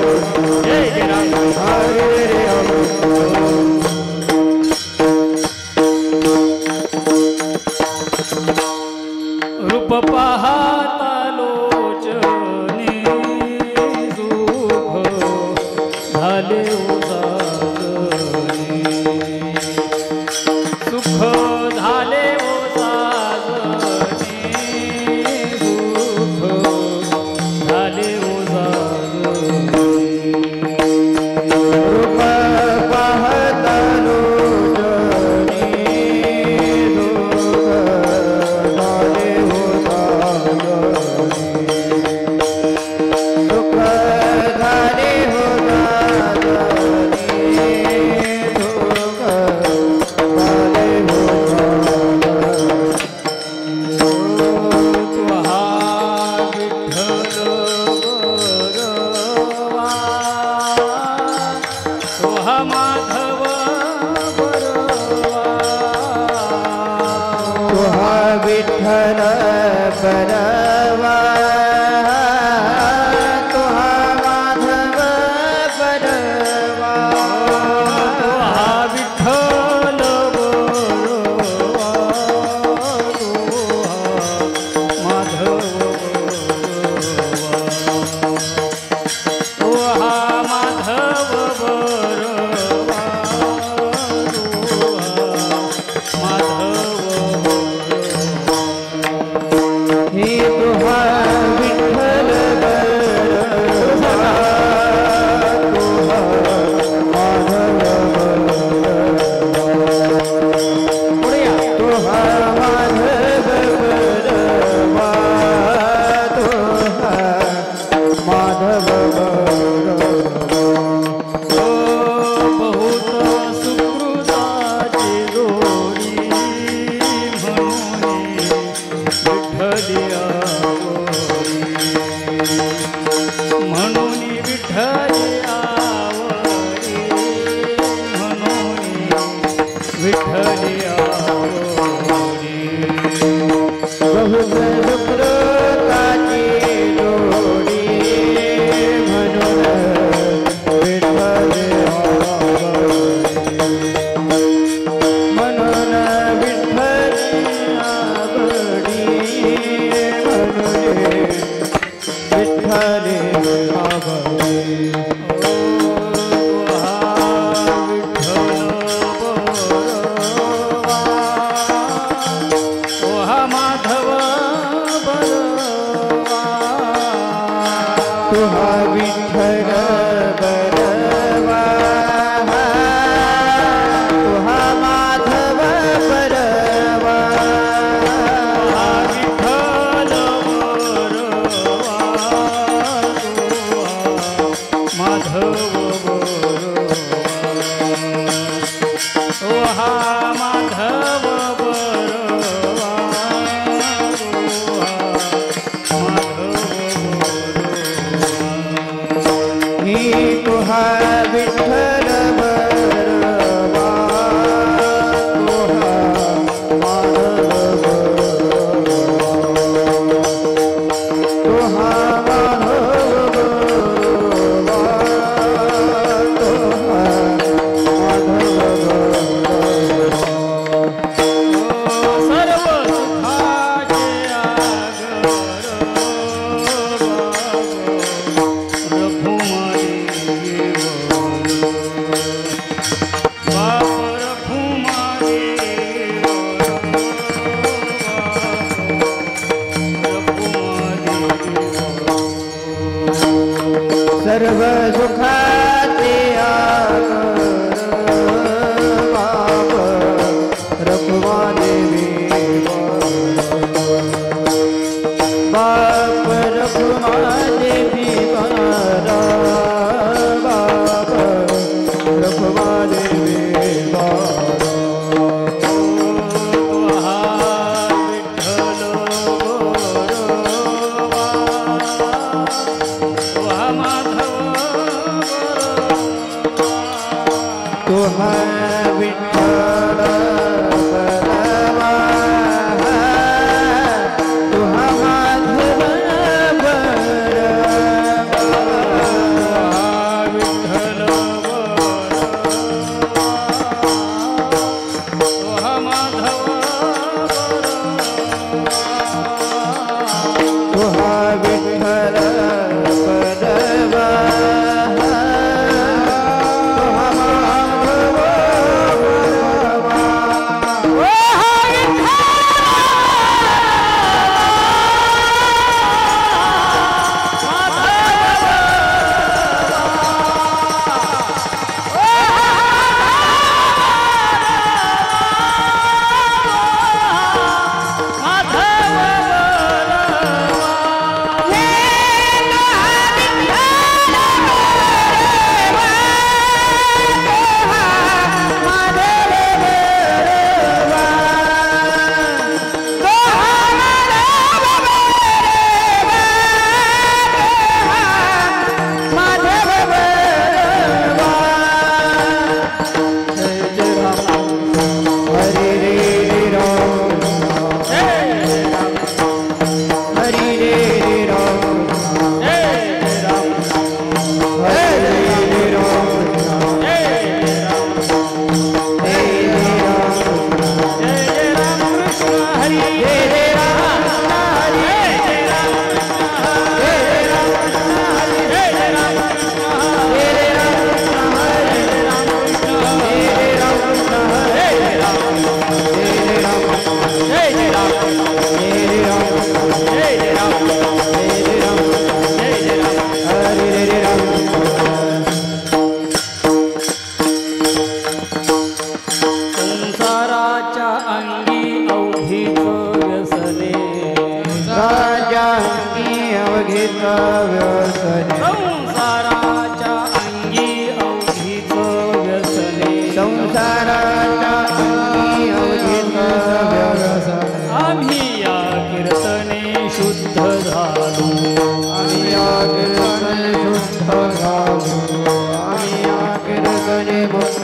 जय जय राम हरे राम रूप पाहता लोचनी सुख झाले उजागरी सुख झाले उजागरी सुख झाले उजागरी रूप पाहता लोचनी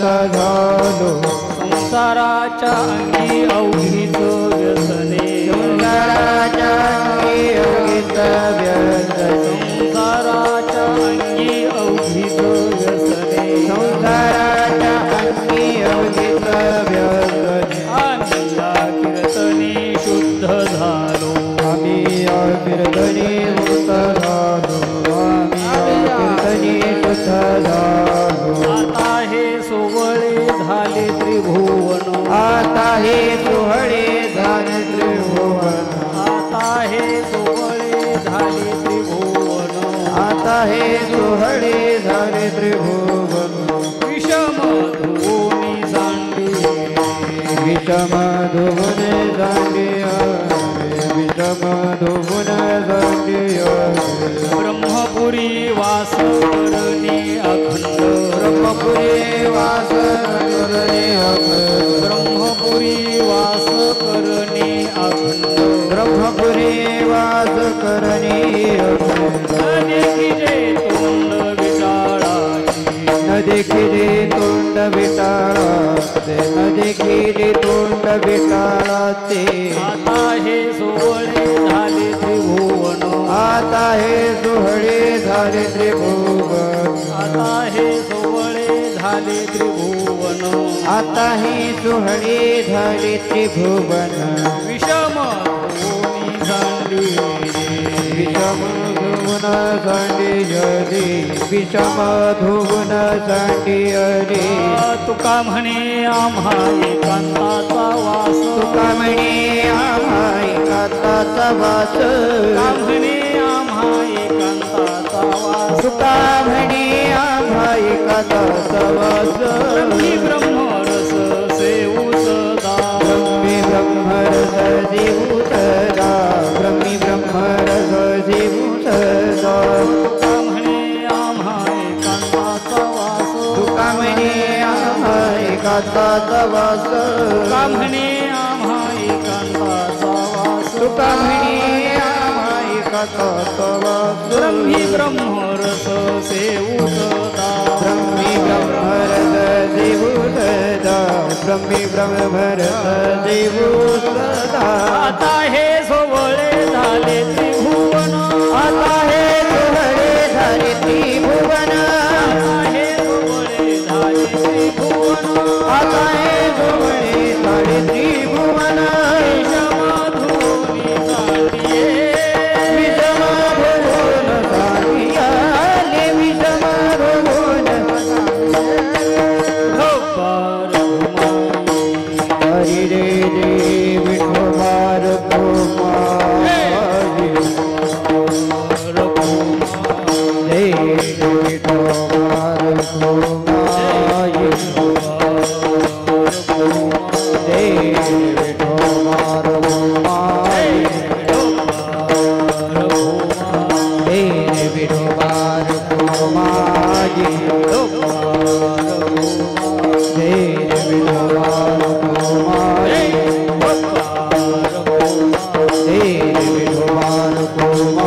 झालो संसाराच्या अंगी अवघीच व्यसने संसाराच्या अंगी अवघीच व्यसने संसाराच्या अंगी अवघीच व्यसने संसाराच्या अंगी अवघीच व्यसने आम्ही या कीर्तनी शुद्ध झालो आम्ही या कीर्तनी मुक्त झालो आम्ही या कीर्तनी शुद्ध झालो आता हे सोवळे झाले त्रिभुवन आता हे सोहळे झाले त्रिभुवन आता हे सोवळे झाले त्रिभुवन आता हे सोहळे झाले त्रिभुवन विषम धुवोनी सांडी विषम धुवन जांडिय विषम धुवन जांडिय ब्रह्मपुरी वास करणे अखंड ब्रह्मपुरी वास करणे अखंड ब्रह्मपुरी वास करणे अखंड ब्रह्मपुरी वास करणे अखंड देखिजे तोंड विटाळाची न देखिले तोंड विटाळाचे न देखिले तोंड विटाळाचे आता हे सोवळे झाले त्रिभुवन आता हे सोहळे झाले त्रिभुवन आता हे सोवळे झाले त्रिभुवन आता हे सोहळे झाले त्रिभुवन विषम धुवोनी सांडी विषम धुवन सांडियरे विषम धुवन सांडियरे तुका म्हणे आम्हा एकांताचा वास तुका म्हणे आम्हा एकांताचा वास तुका म्हणे आम्हा एकांताचा वास तुका म्हणे आम्हा एकांताचा वास ब्रह्मी ब्रह्मरस सेवू सदा ब्रह्मी ब्रह्मरस देऊ सदा ब्रह्मी ब्रह्मरस देऊ सदा तुका म्हणे आम्हा एकांताचा वास तुका म्हणे आम्हा एकांताचा वास तुका म्हणे आम्हा एकांताचा वास तुका म्हणे आम्हा एकांताचा वास ब्रह्मी ब्रह्मरस सेवू सदा ब्रह्मी ब्रह्मरस देऊ सदा ब्रह्मी ब्रह्मरस देऊ सदा आता हे सोवळे झाले त्रिभुवन आता हे सोहळे झाले त्रिभुवन आता हे सोवळे झाले त्रिभुवन आता हे सोहळे झाले त्रिभुवन विषमधुनी सांडिये विषम भुवन सारियाले विषम भुवन गब्बर घुमाई हरि रे रे विठोबार कुमारी रे विठोबार कुमारी रे विठोबार कुमारी रे विठोबार कुमारी रे विठोबार कुमारी रे विठोबार कुमारी रे विठोबार कुमारी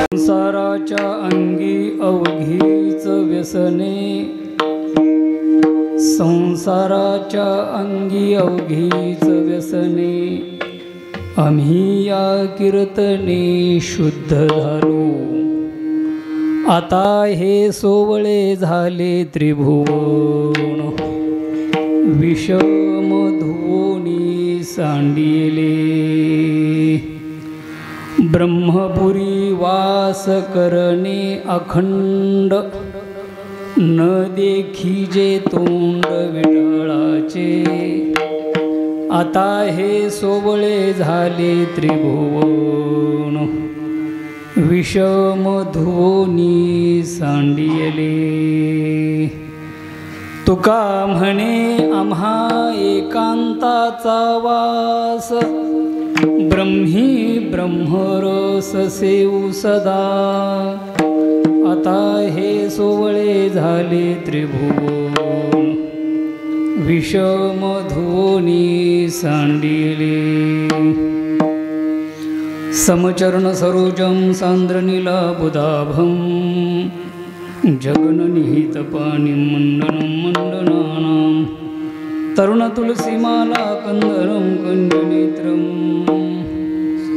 संसाराच्या अंगी अवघीच व्यसने, संसाराच्या अंगी अवघीच व्यसने, आम्ही या कीर्तने शुद्ध झालो, आता हे सोवळे झाले त्रिभुवन, विषम धुवोनी सांडिले, ब्रह्मपुरी वास करणे अखंड, न देखीजे तोंड विठळाचे, आता हे सोवळे झाले त्रिभुवन, विषम धुवोनी सांडिले. तुका म्हणे आम्हा एकांताचा वास, ब्रह्मी ब्रह्मरस सेवू सदा, आता हे सोवळे झाले त्रिभुवन, विषम धुवोनी सांडिले. समचरण सरोजं सान्द्रनीलाबुधाभं, जगननिहित पाणिं मण्डनं मण्डनानां, तरुणतुलसीमाला कंदरं कञ्जनेत्रं,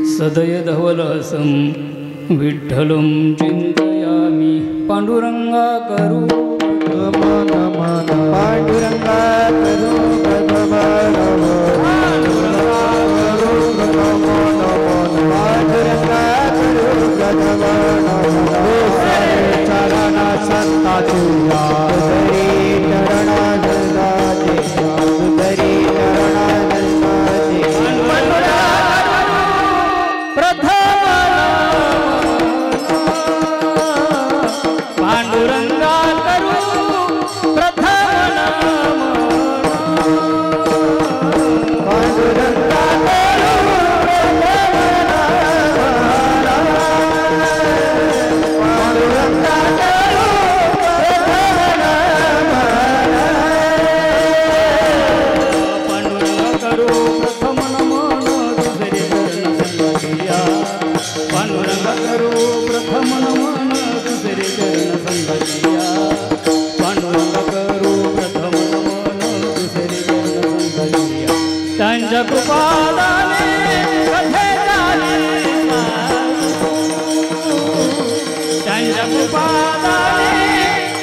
सदय धवलसं विठ्ठलं चिन्तयामि. पांडुरंगा करू पांडुरंगा करू प्रथम नमो, पांडुरंगा करू प्रथम नमो, चरण संता तुझ्या उदरी चरणा जगाचे, उदरी चरणा जगाचे, पांडुरंगा करू प्रथम नमः, पांडुरंगा करू पांडुरंगा करू प्रथम नमः, दुसरे चरण संगतिया, पांडुरंगा करू प्रथम नमः, दुसरे चरण संगतिया, पांडुरंगा करू प्रथम नमः, दुसरे चरण संगतिया. त्यांच्या कृपादाने कथे झाली सारू, त्यांच्या कृपादाने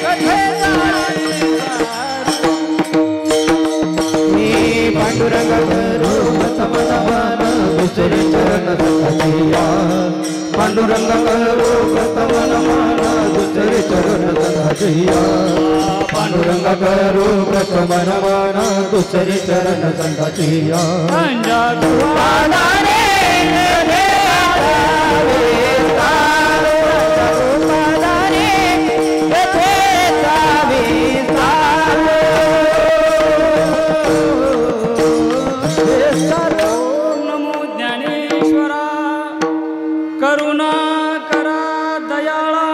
कथे झाली सारू. मी पांडुरंग करू प्रथम नमन, दुसरे चरण संगतिया, पांडुरंग करू प्रथम नमन, दुसरे चरण संगतिया, पांडुरंग करू प्रथम नमन, दुसरे चरण संगतिया. त्यांच्या कृपादाने कथे झाली सारू, कृपादाने कथे झाली सारू. नमो ज्ञानेश्वरा, करुणा करा दयाळा,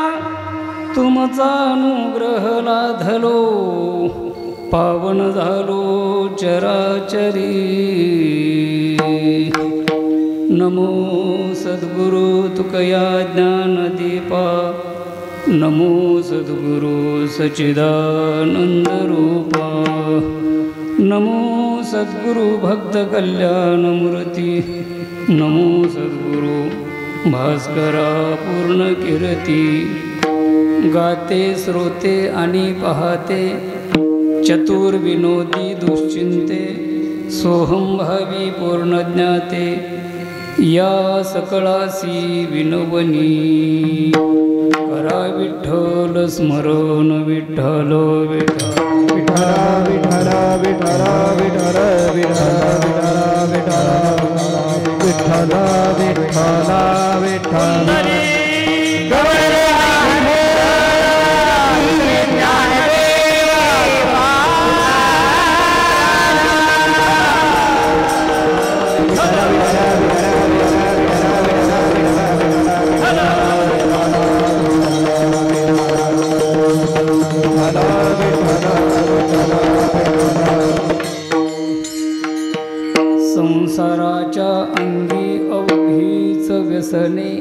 तुमचा अनुग्रह लाधलो, पावन झालो चराचरी. नमो सद्गुरु तुकया ज्ञानदीपा, नमो सद्गुरु सच्चिदानंद रूपा, नमो सद्गुरु भक्त कल्याणमूर्ती, नमो सद्गुरु भास्करा पूर्ण कीर्ती. गाते श्रोते आणि पाहते, चतुर विनोदी दुश्चिंते, सोहम भावी पूर्ण ज्ञाते, या सकळासी विनवनी. करा विठ्ठल स्मरण, विठ्ठल विठ्ठल विठ्ठल विठ्ठल विठ्ठल विठ्ठल विठ्ठल विठ्ठल विठ्ठल विठ्ठल. संसाराच्या अंगी अवघीच व्यसने,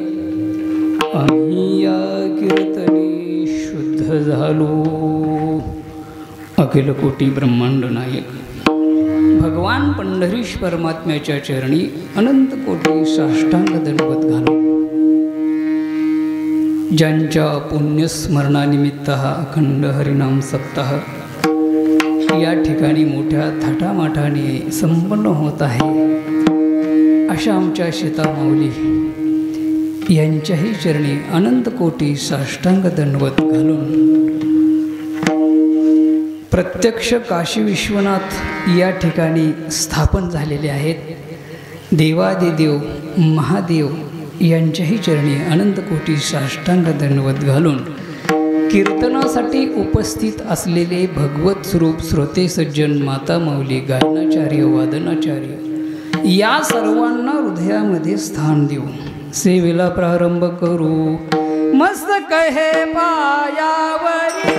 आम्ही या कीर्तने शुद्ध झालो. अखिल कोटी ब्रह्मांड नायक भगवान पंढरीश परमात्म्याच्या चरणी अनंत कोटी साष्टांग दंडवत घालू. ज्यांच्या पुण्यस्मरणानिमित्त हा अखंड हरिनाम सप्ताह या ठिकाणी मोठ्या थाटामाटाने संपन्न होत आहे, अशा आमच्या सीतामाऊली यांच्याही चरणी अनंत कोटी साष्टांग दंडवत घालून प्रत्यक्ष काशी विश्वनाथ या ठिकाणी स्थापन झालेले आहेत. देवादिदेव महादेव यांच्याही चरणी अनंत कोटी साष्टांग दंडवत घालून कीर्तनासाठी उपस्थित असलेले भगवत स्वरूप श्रोते सज्जन माता माऊली गायनाचार्य वादनाचार्य या सर्वांना हृदयामध्ये स्थान देऊ सेवेला प्रारंभ करू. मस्तक हे पायावरी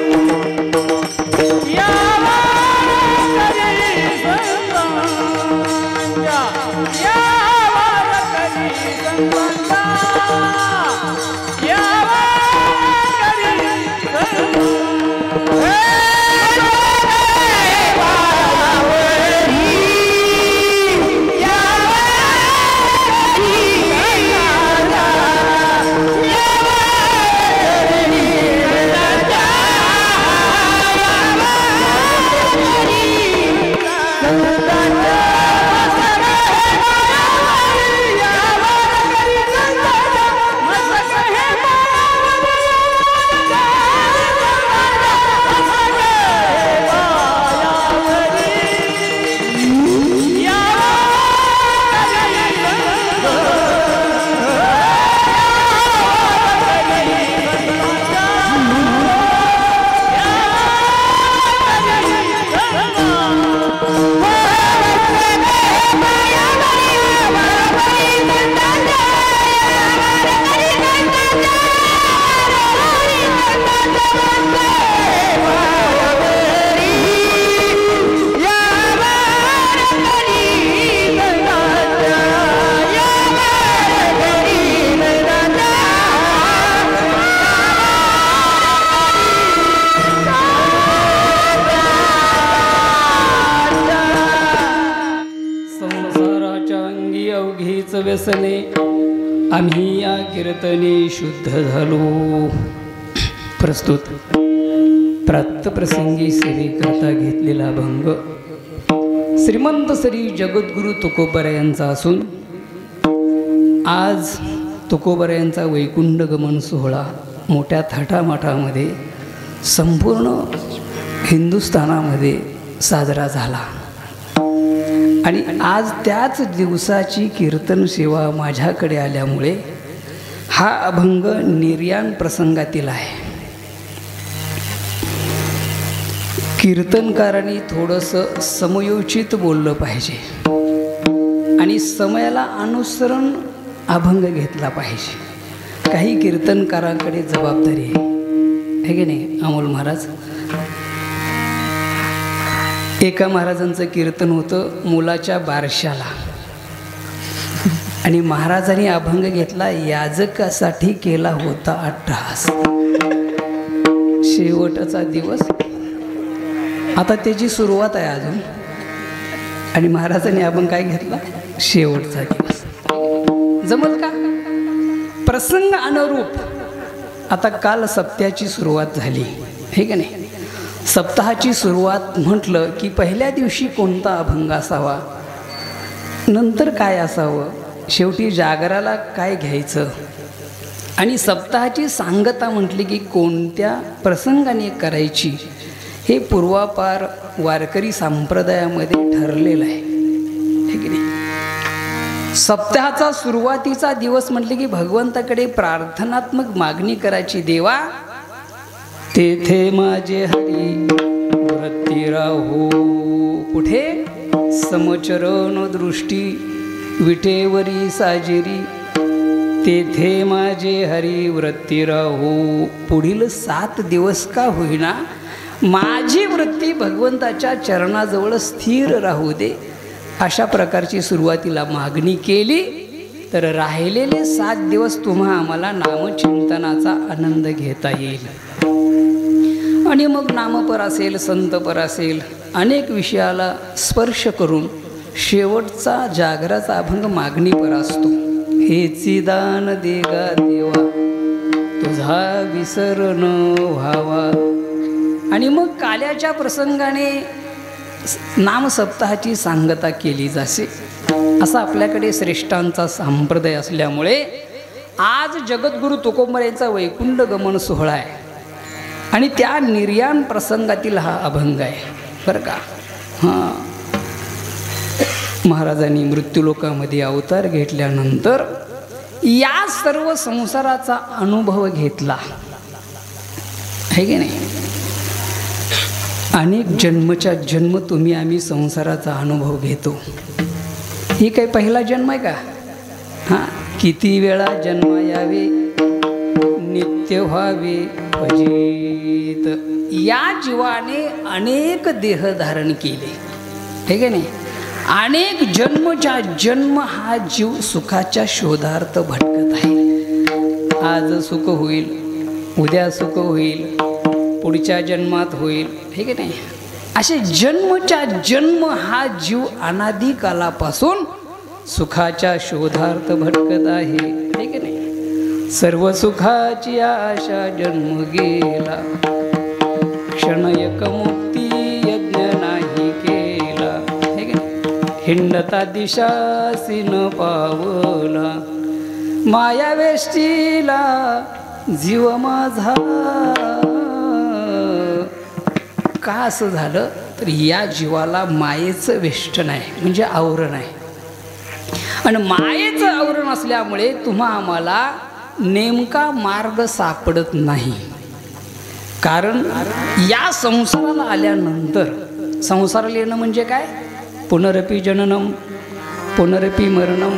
व्यसने आम्ही या कीर्तने शुद्ध झालो. प्रस्तुत प्राप्तप्रसंगी सेवेकरता घेतलेला भंग श्रीमंत श्री जगद्गुरु तुकोबरायांचा असून आज तुकोबरायांचा वैकुंठ गमन सोहळा मोठ्या थाटामाटामध्ये संपूर्ण हिंदुस्थानामध्ये साजरा झाला आणि आज त्याच दिवसाची कीर्तन सेवा माझ्याकडे आल्यामुळे हा अभंग निर्याण प्रसंगातील आहे. कीर्तनकारांनी थोडंसं समयोचित बोललं पाहिजे आणि समयाला अनुसरण अभंग घेतला पाहिजे. काही कीर्तनकारांकडे जबाबदारी आहे की नाही. अमोल महाराज, एका महाराजांचं कीर्तन होतं मुलाच्या बारशाला आणि महाराजांनी अभंग घेतला याजकासाठी केला होता अट्टहास. शेवटचा दिवस, आता त्याची सुरुवात आहे अजून, आणि महाराजांनी अभंग काय घेतला शेवटचा दिवस. जमल का? प्रसंग अनुरूप. आता काल सप्त्याची सुरुवात झाली हे का नाही. सप्ताहाची सुरुवात म्हटलं की पहिल्या दिवशी कोणता अभंग असावा, नंतर काय असावं, शेवटी जागराला काय घ्यायचं, आणि सप्ताहाची सांगता म्हटली की कोणत्या प्रसंगाने करायची हे पूर्वापार वारकरी संप्रदायामध्ये ठरलेलं आहे की नाही. सप्ताहाचा सुरुवातीचा दिवस म्हटले की भगवंताकडे प्रार्थनात्मक मागणी करायची. देवा तेथे माझे हरी वृत्ती राहो, कुठे समचरण दृष्टी विटेवरी साजेरी, तेथे माझे हरी वृत्ती राहो. पुढील 7 दिवस का होईना माझी वृत्ती भगवंताच्या चरणाजवळ स्थिर राहू दे, अशा प्रकारची सुरुवातीला मागणी केली. तर राहिलेले 7 दिवस तुम्हा आम्हाला नामचिंतनाचा आनंद घेता येईल. आणि मग नामपर असेल, संतपर असेल, अनेक विषयाला स्पर्श करून शेवटचा जागराचा अभंग मागणीपर असतो. हेची दान देगा देवा तुझा विसर न व्हावा. आणि मग काल्याच्या प्रसंगाने नामसप्ताहाची सांगता केली जाते. असा आपल्याकडे श्रेष्ठांचा संप्रदाय असल्यामुळे आज जगद्गुरु तुकोबर यांचा वैकुंठ गमन सोहळा आहे आणि त्या निर्याण प्रसंगातील हा अभंग आहे बरं का. हां, महाराजांनी मृत्यूलोकामध्ये अवतार घेतल्यानंतर या सर्व संसाराचा अनुभव घेतला आहे की नाही. अनेक जन्मच्या जन्म तुम्ही आम्ही संसाराचा अनुभव घेतो. ही काही पहिला जन्म आहे का? हां, किती वेळा जन्म यावे नित्य व्हावे फजित. या जीवाने अनेक देह धारण केले ठीक आहे नाही. अनेक जन्मच्या जन्म हा जीव सुखाच्या शोधार्थ भटकत आहे. आज सुख होईल, उद्या सुख होईल, पुढच्या जन्मात होईल ठीक आहे नाही. असे जन्मच्या जन्म हा जीव अनादी कालापासून सुखाच्या शोधार्थ भटकत आहे ठीक आहे नाही. सर्व सुखाची आशा जन्म गेला, क्षण एक मुक्ती यज्ञ नाही केला ठीक आहे. हिंडता दिशासी न पावला, माया वेष्टीला जीव माझा. का असं झालं तर या जीवाला मायेचं वेष्टन आहे म्हणजे आवरण आहे. आणि मायेचं आवरण असल्यामुळे तुम्हा आम्हाला नेमका मार्ग सापडत नाही. कारण या संसाराला आल्यानंतर, संसाराला येणं म्हणजे काय? पुनरपी जननम पुनरपी मरणम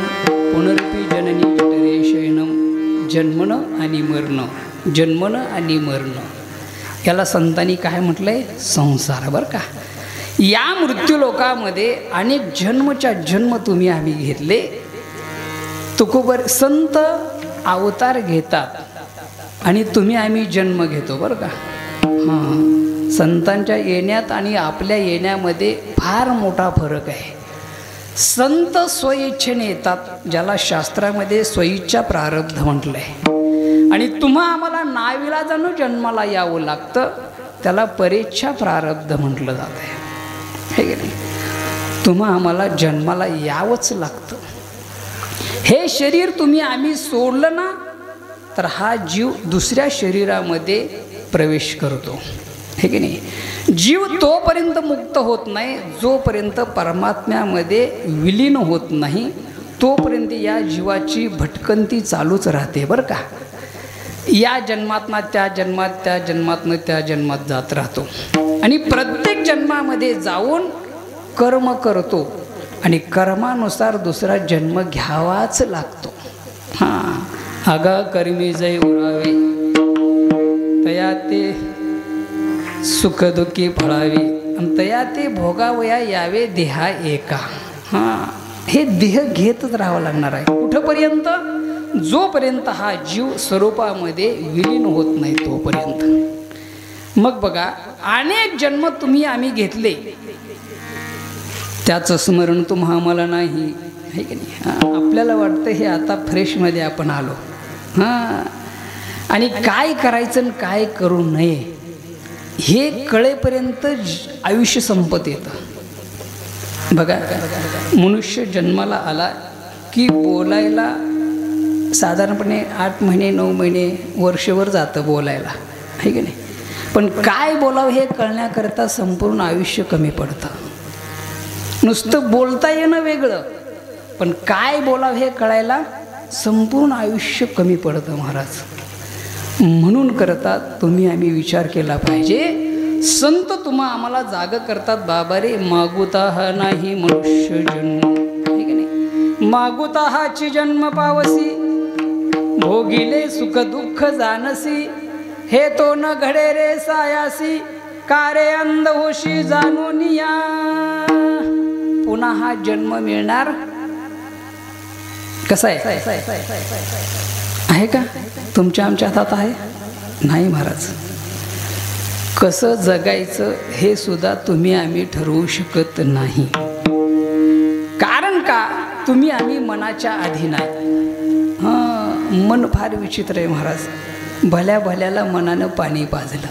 पुनरपी जननी जठरे शयनम. जन्मणं आणि मरणं, जन्मणं आणि मरणं, याला संतांनी काय म्हटलंय? संसार बरं का. या मृत्यूलोकामध्ये अनेक जन्मच्या जन्म तुम्ही आम्ही घेतले. तुकोबर संत अवतार घेतात आणि तुम्ही आम्ही जन्म घेतो बरं का. हां, संतांच्या येण्यात आणि आपल्या येण्यामध्ये फार मोठा फरक आहे. संत स्वइच्छेने येतात, ज्याला शास्त्रामध्ये स्वइच्छा प्रारब्ध म्हटलं आहे. आणि तुम्हा आम्हाला नाविलाजानं जन्माला यावं लागतं, त्याला परेच्छा प्रारब्ध म्हटलं जातं आहे हे की नाही. तुम्हा आम्हाला जन्माला यावंच लागतं. हे शरीर तुम्ही आम्ही सोडलं ना तर हा जीव दुसऱ्या शरीरामध्ये प्रवेश करतो हे की नाही. जीव तोपर्यंत मुक्त होत नाही जोपर्यंत परमात्म्यामध्ये विलीन होत नाही, तोपर्यंत या जीवाची भटकंती चालूच राहते बरं का. या जन्मातना त्या जन्मात, त्या जन्मातनं त्या जन्मात जात राहतो आणि प्रत्येक जन्मामध्ये जाऊन कर्म करतो आणि कर्मानुसार दुसरा जन्म घ्यावाच लागतो. हां, अगा कर्मी जय उरावे तया ते सुखदुःखी फळावे आणि तया ते भोगावया यावे देहा एका. हां, हे देह घेतच राहावं लागणार आहे. कुठंपर्यंत? जोपर्यंत हा जीव स्वरूपामध्ये विलीन होत नाही तोपर्यंत. मग बघा, अनेक जन्म तुम्ही आम्ही घेतले, त्याचं स्मरण तुम्हा आम्हाला नाही आहे की नाही. आपल्याला वाटतं हे आता फ्रेशमध्ये आपण आलो. हां, आणि काय करायचं आणि काय करू नये हे कळेपर्यंत आयुष्य संपत येतं. बघा, मनुष्य जन्माला आला की बोलायला साधारणपणे 8 महिने 9 महिने वर्षभर जातं बोलायला आहे की नाही. पण काय बोलावं हे कळण्याकरता संपूर्ण आयुष्य कमी पडतं. नुसतं बोलता येणं वेगळं, पण काय बोलावं हे कळायला संपूर्ण आयुष्य कमी पडतं महाराज. म्हणून करतात तुम्ही आम्ही विचार केला पाहिजे. संत तुम्हा आम्हाला जाग करतात, बाबा रे मागुता हा नाही मनुष्य जन्म आहे की नाही. मागुता हाची जन्म पावसी, भोगिले सुख दुःख जानसी, हे तो न घडे रे सायासी, कारे अंध होशी जाणून या. पुन्हा हा जन्म मिळणार कसं आहे का? तुमच्या आमच्या हातात आहे नाही महाराज. कसं जगायचं हे सुद्धा तुम्ही आम्ही ठरवू शकत नाही. कारण का? तुम्ही आम्ही मनाच्या अधीन आहे. हां, मन फार विचित्र आहे महाराज. भल्या भल्याला मनानं पाणी पाजलं.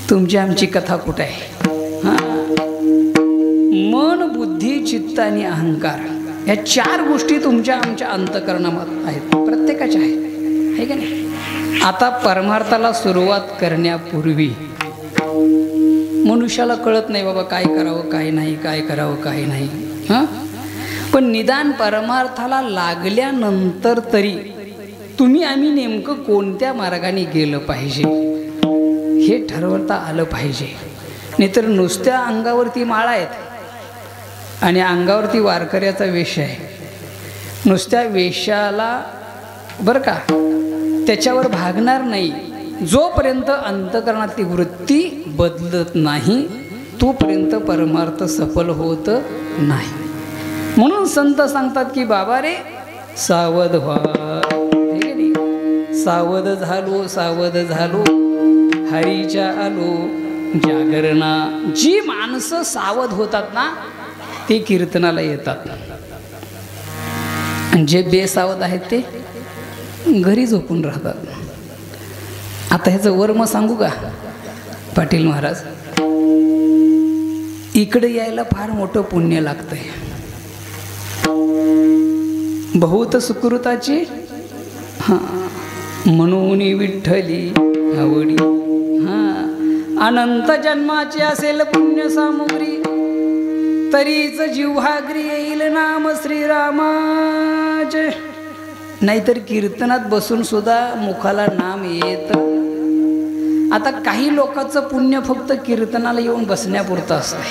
तुमची आमची कथा कुठं आहे? हां, मन, बुद्धी, चित्त आणि अहंकार या 4 गोष्टी तुमच्या आमच्या अंतःकरणामध्ये आहेत, प्रत्येकाच्या आहेत, आहे का नाही? आता परमार्थाला सुरुवात करण्यापूर्वी मनुष्याला कळत नाही बाबा काय करावं काय नाही, काय करावं काय नाही. हां, पण निदान परमार्थाला लागल्यानंतर तरी तुम्ही आम्ही नेमकं कोणत्या मार्गाने गेलं पाहिजे हे ठरवता आलं पाहिजे. नाहीतर नुसत्या अंगावरती माळा आहेत आणि अंगावरती वारकऱ्याचा वेश आहे. नुसत्या वेशाला बरं का त्याच्यावर भागणार नाही. जोपर्यंत अंतःकरणातली वृत्ती बदलत नाही तोपर्यंत परमार्थ सफल होत नाही. म्हणून संत सांगतात की बाबा रे सावध व्हा. सावध झालो सावध झालो हरीच्या आलो जागरणा. जी माणसं सावध होतात ना ते कीर्तनाला येतात. जे बेसावध आहेत ते घरी झोपून राहतात. आता ह्याचं वर्म सांगू का पाटील महाराज? इकडे यायला फार मोठं पुण्य लागतंय. बहुत सुकृताची हां म्हणून विठ्ठली आवडी. हां, अनंत जन्माची असेल पुण्य सामुग्री तरीच जिव्हाग्री येईल नाम श्रीरामाचे. नाहीतर कीर्तनात बसून सुद्धा मुखाला नाम येत. आता काही लोकांचं पुण्य फक्त कीर्तनाला येऊन बसण्यापुरतं असतं,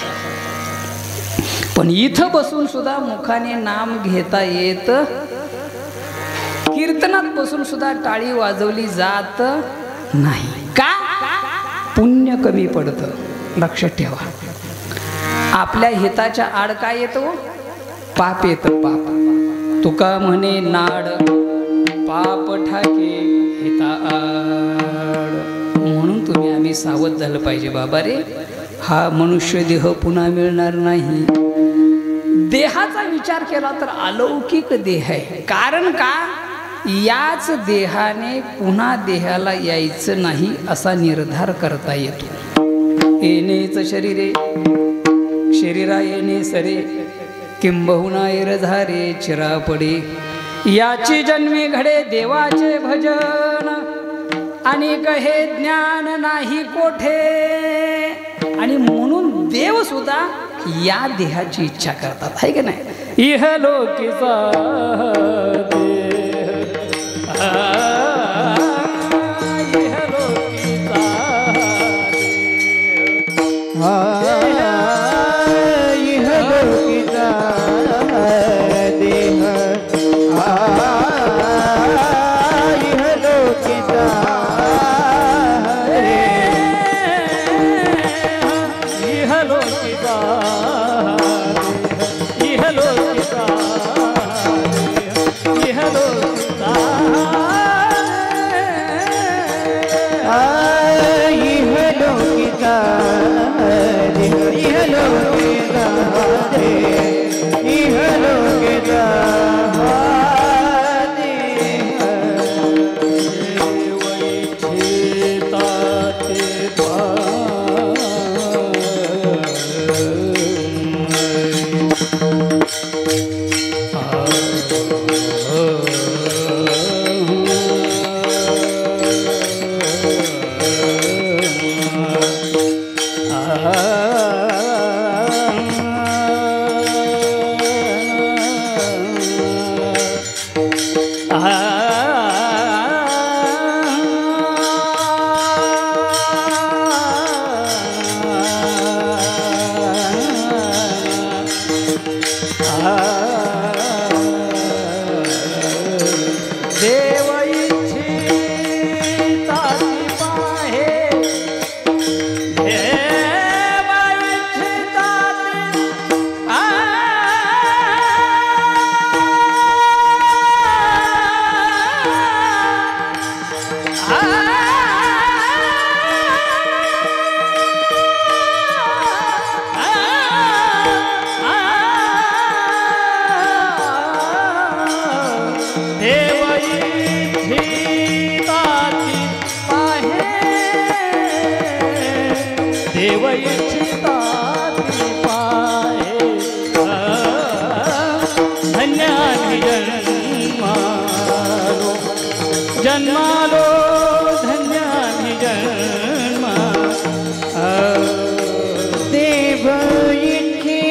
पण इथं बसून सुद्धा मुखाने नाम घेता येत. कीर्तनात बसून सुद्धा टाळी वाजवली जात नाही. का? पुण्य कमी पडतं. लक्षात ठेवा. आपल्या हिताच्या आड काय येतो? पाप येतं. पाप. तुका म्हणे नाड पाप ठाके हिता आड. म्हणून तुम्ही आम्ही सावध झालं पाहिजे बाबा रे. हा मनुष्य देह पुन्हा मिळणार नाही. देहाचा विचार केला तर अलौकिक देह आहे. कारण का? याच देहाने पुन्हा देहाला यायचं नाही असा निर्धार करता येतो. येणेच शरीरे शरीरा येणे सरे किंबहुना एरझारे चिरापडे. याची जन्मी घडे देवाचे भजन आणि हे ज्ञान नाही कोठे. आणि म्हणून देव सुद्धा या देहाची इच्छा करतात, आहे की नाही? इहलोकीचा जन्मालो धन्य मी जन्मा देव इथे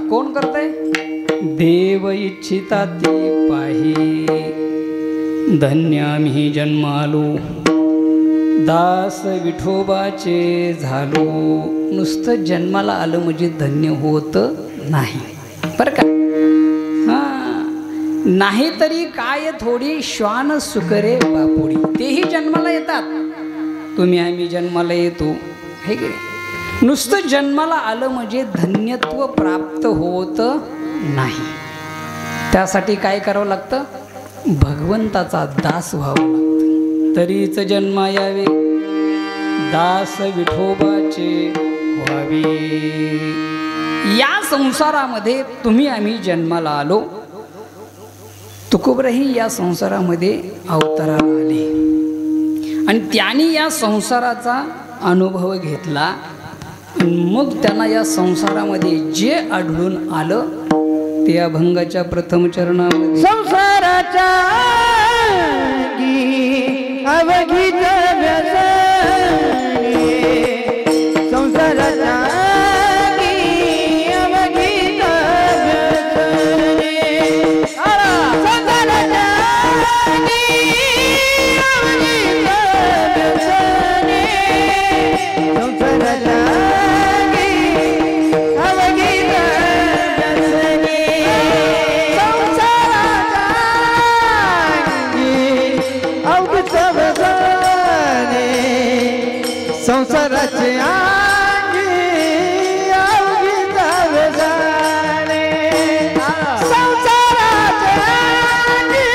कोण करतंय? देव इच्छिता ती पाही, धन्य आम्ही जन्मालो, दास विठोबाचे झालो. नुसतं जन्माला आलं म्हणजे धन्य होत नाही बरं का. नाही तरी काय थोडी श्वान सुकरे बापुडी, तेही जन्माला येतात. तुम्ही आम्ही जन्माला येतो हे की. नुसतं जन्माला आलं म्हणजे धन्यत्व प्राप्त होत नाही. त्यासाठी काय करावं लागतं? भगवंताचा दास व्हावं लागतं. तरीच जन्मा यावे, दास विठोबाचे व्हावे. या संसारामध्ये तुम्ही आम्ही जन्माला आलो. तुकोबराही या संसारामध्ये अवताराला आले आणि त्यांनी या संसाराचा अनुभव घेतला. मग त्यांना या संसारामध्ये जे आढळून आलं ते अभंगाच्या प्रथम चरणामध्ये संसाराच्या अवघित व्यसनी, संसाराच्या अवघित व्यसनी, संसाराच्या अवघित व्यसनी, संसाराच्या संसाराचे आंगी अवघित व्यसनी, संसाराचे आंगी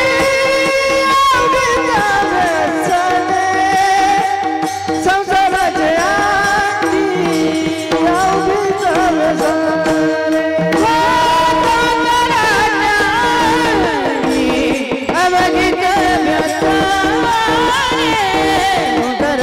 अवघित व्यसनी, संसाराचे आंगी अवघित व्यसनी, अवघित व्यसनी, संसाराच्या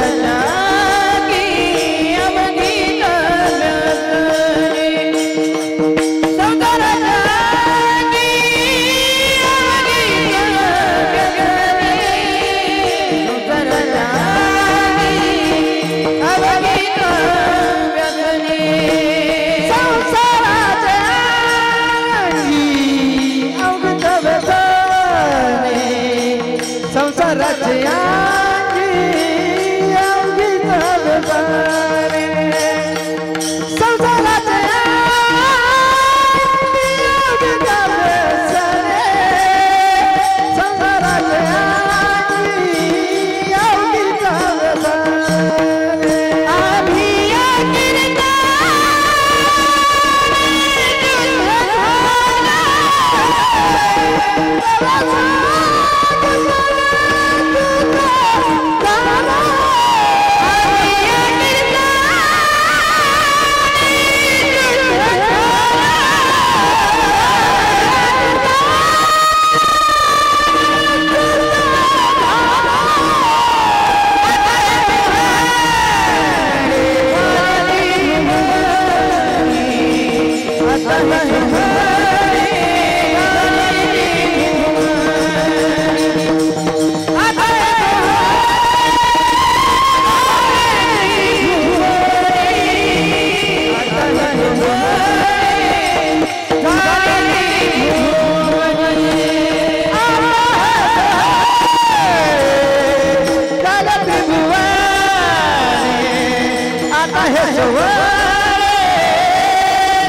आता हे सवरे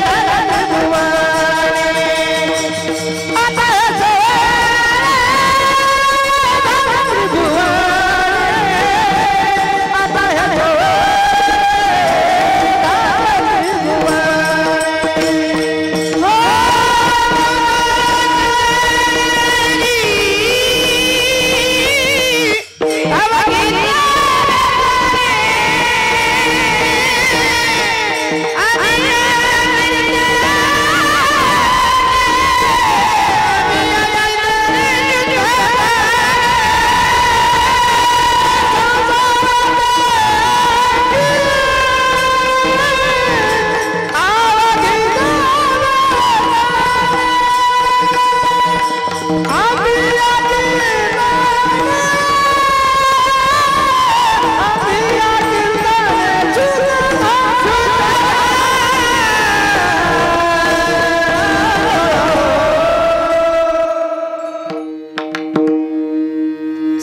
त्रिभुवने आता हे सवरे त्रिभुवने आता हे सवरे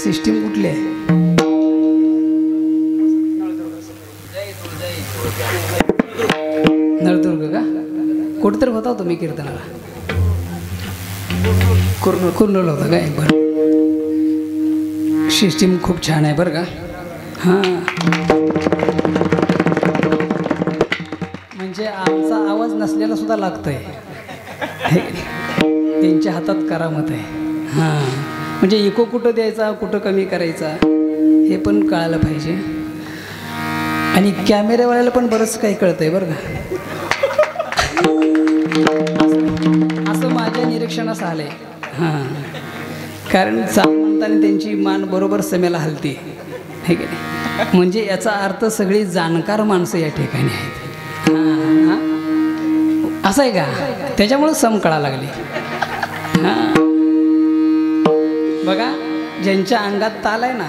सिस्टीम कुठली आहे? नळदुर्ग का? कुठेतरी होता तुम्ही कीर्तनाला? कुर्नूल होता काय? बरं, सिस्टीम खूप छान आहे बरं का. हां, म्हणजे आमचा आवाज नसलेला सुद्धा लागतोय. त्यांच्या हातात करामत आहे. हां, म्हणजे इको कुठं द्यायचा, कुठं कमी करायचा हे पण कळायला पाहिजे. आणि कॅमेरेवाल्याला पण बरंच काही कळतंय बरं का. असं माझ्या निरीक्षणास आलंय. हां, कारण म्हणताना त्यांची मान बरोबर समेला हलते हे की नाही. म्हणजे याचा अर्थ सगळी जाणकार माणसं या ठिकाणी आहेत. हां, असं आहे का? त्याच्यामुळं सम कळा लागली. हां, बघा, ज्यांच्या अंगात ताल आहे ना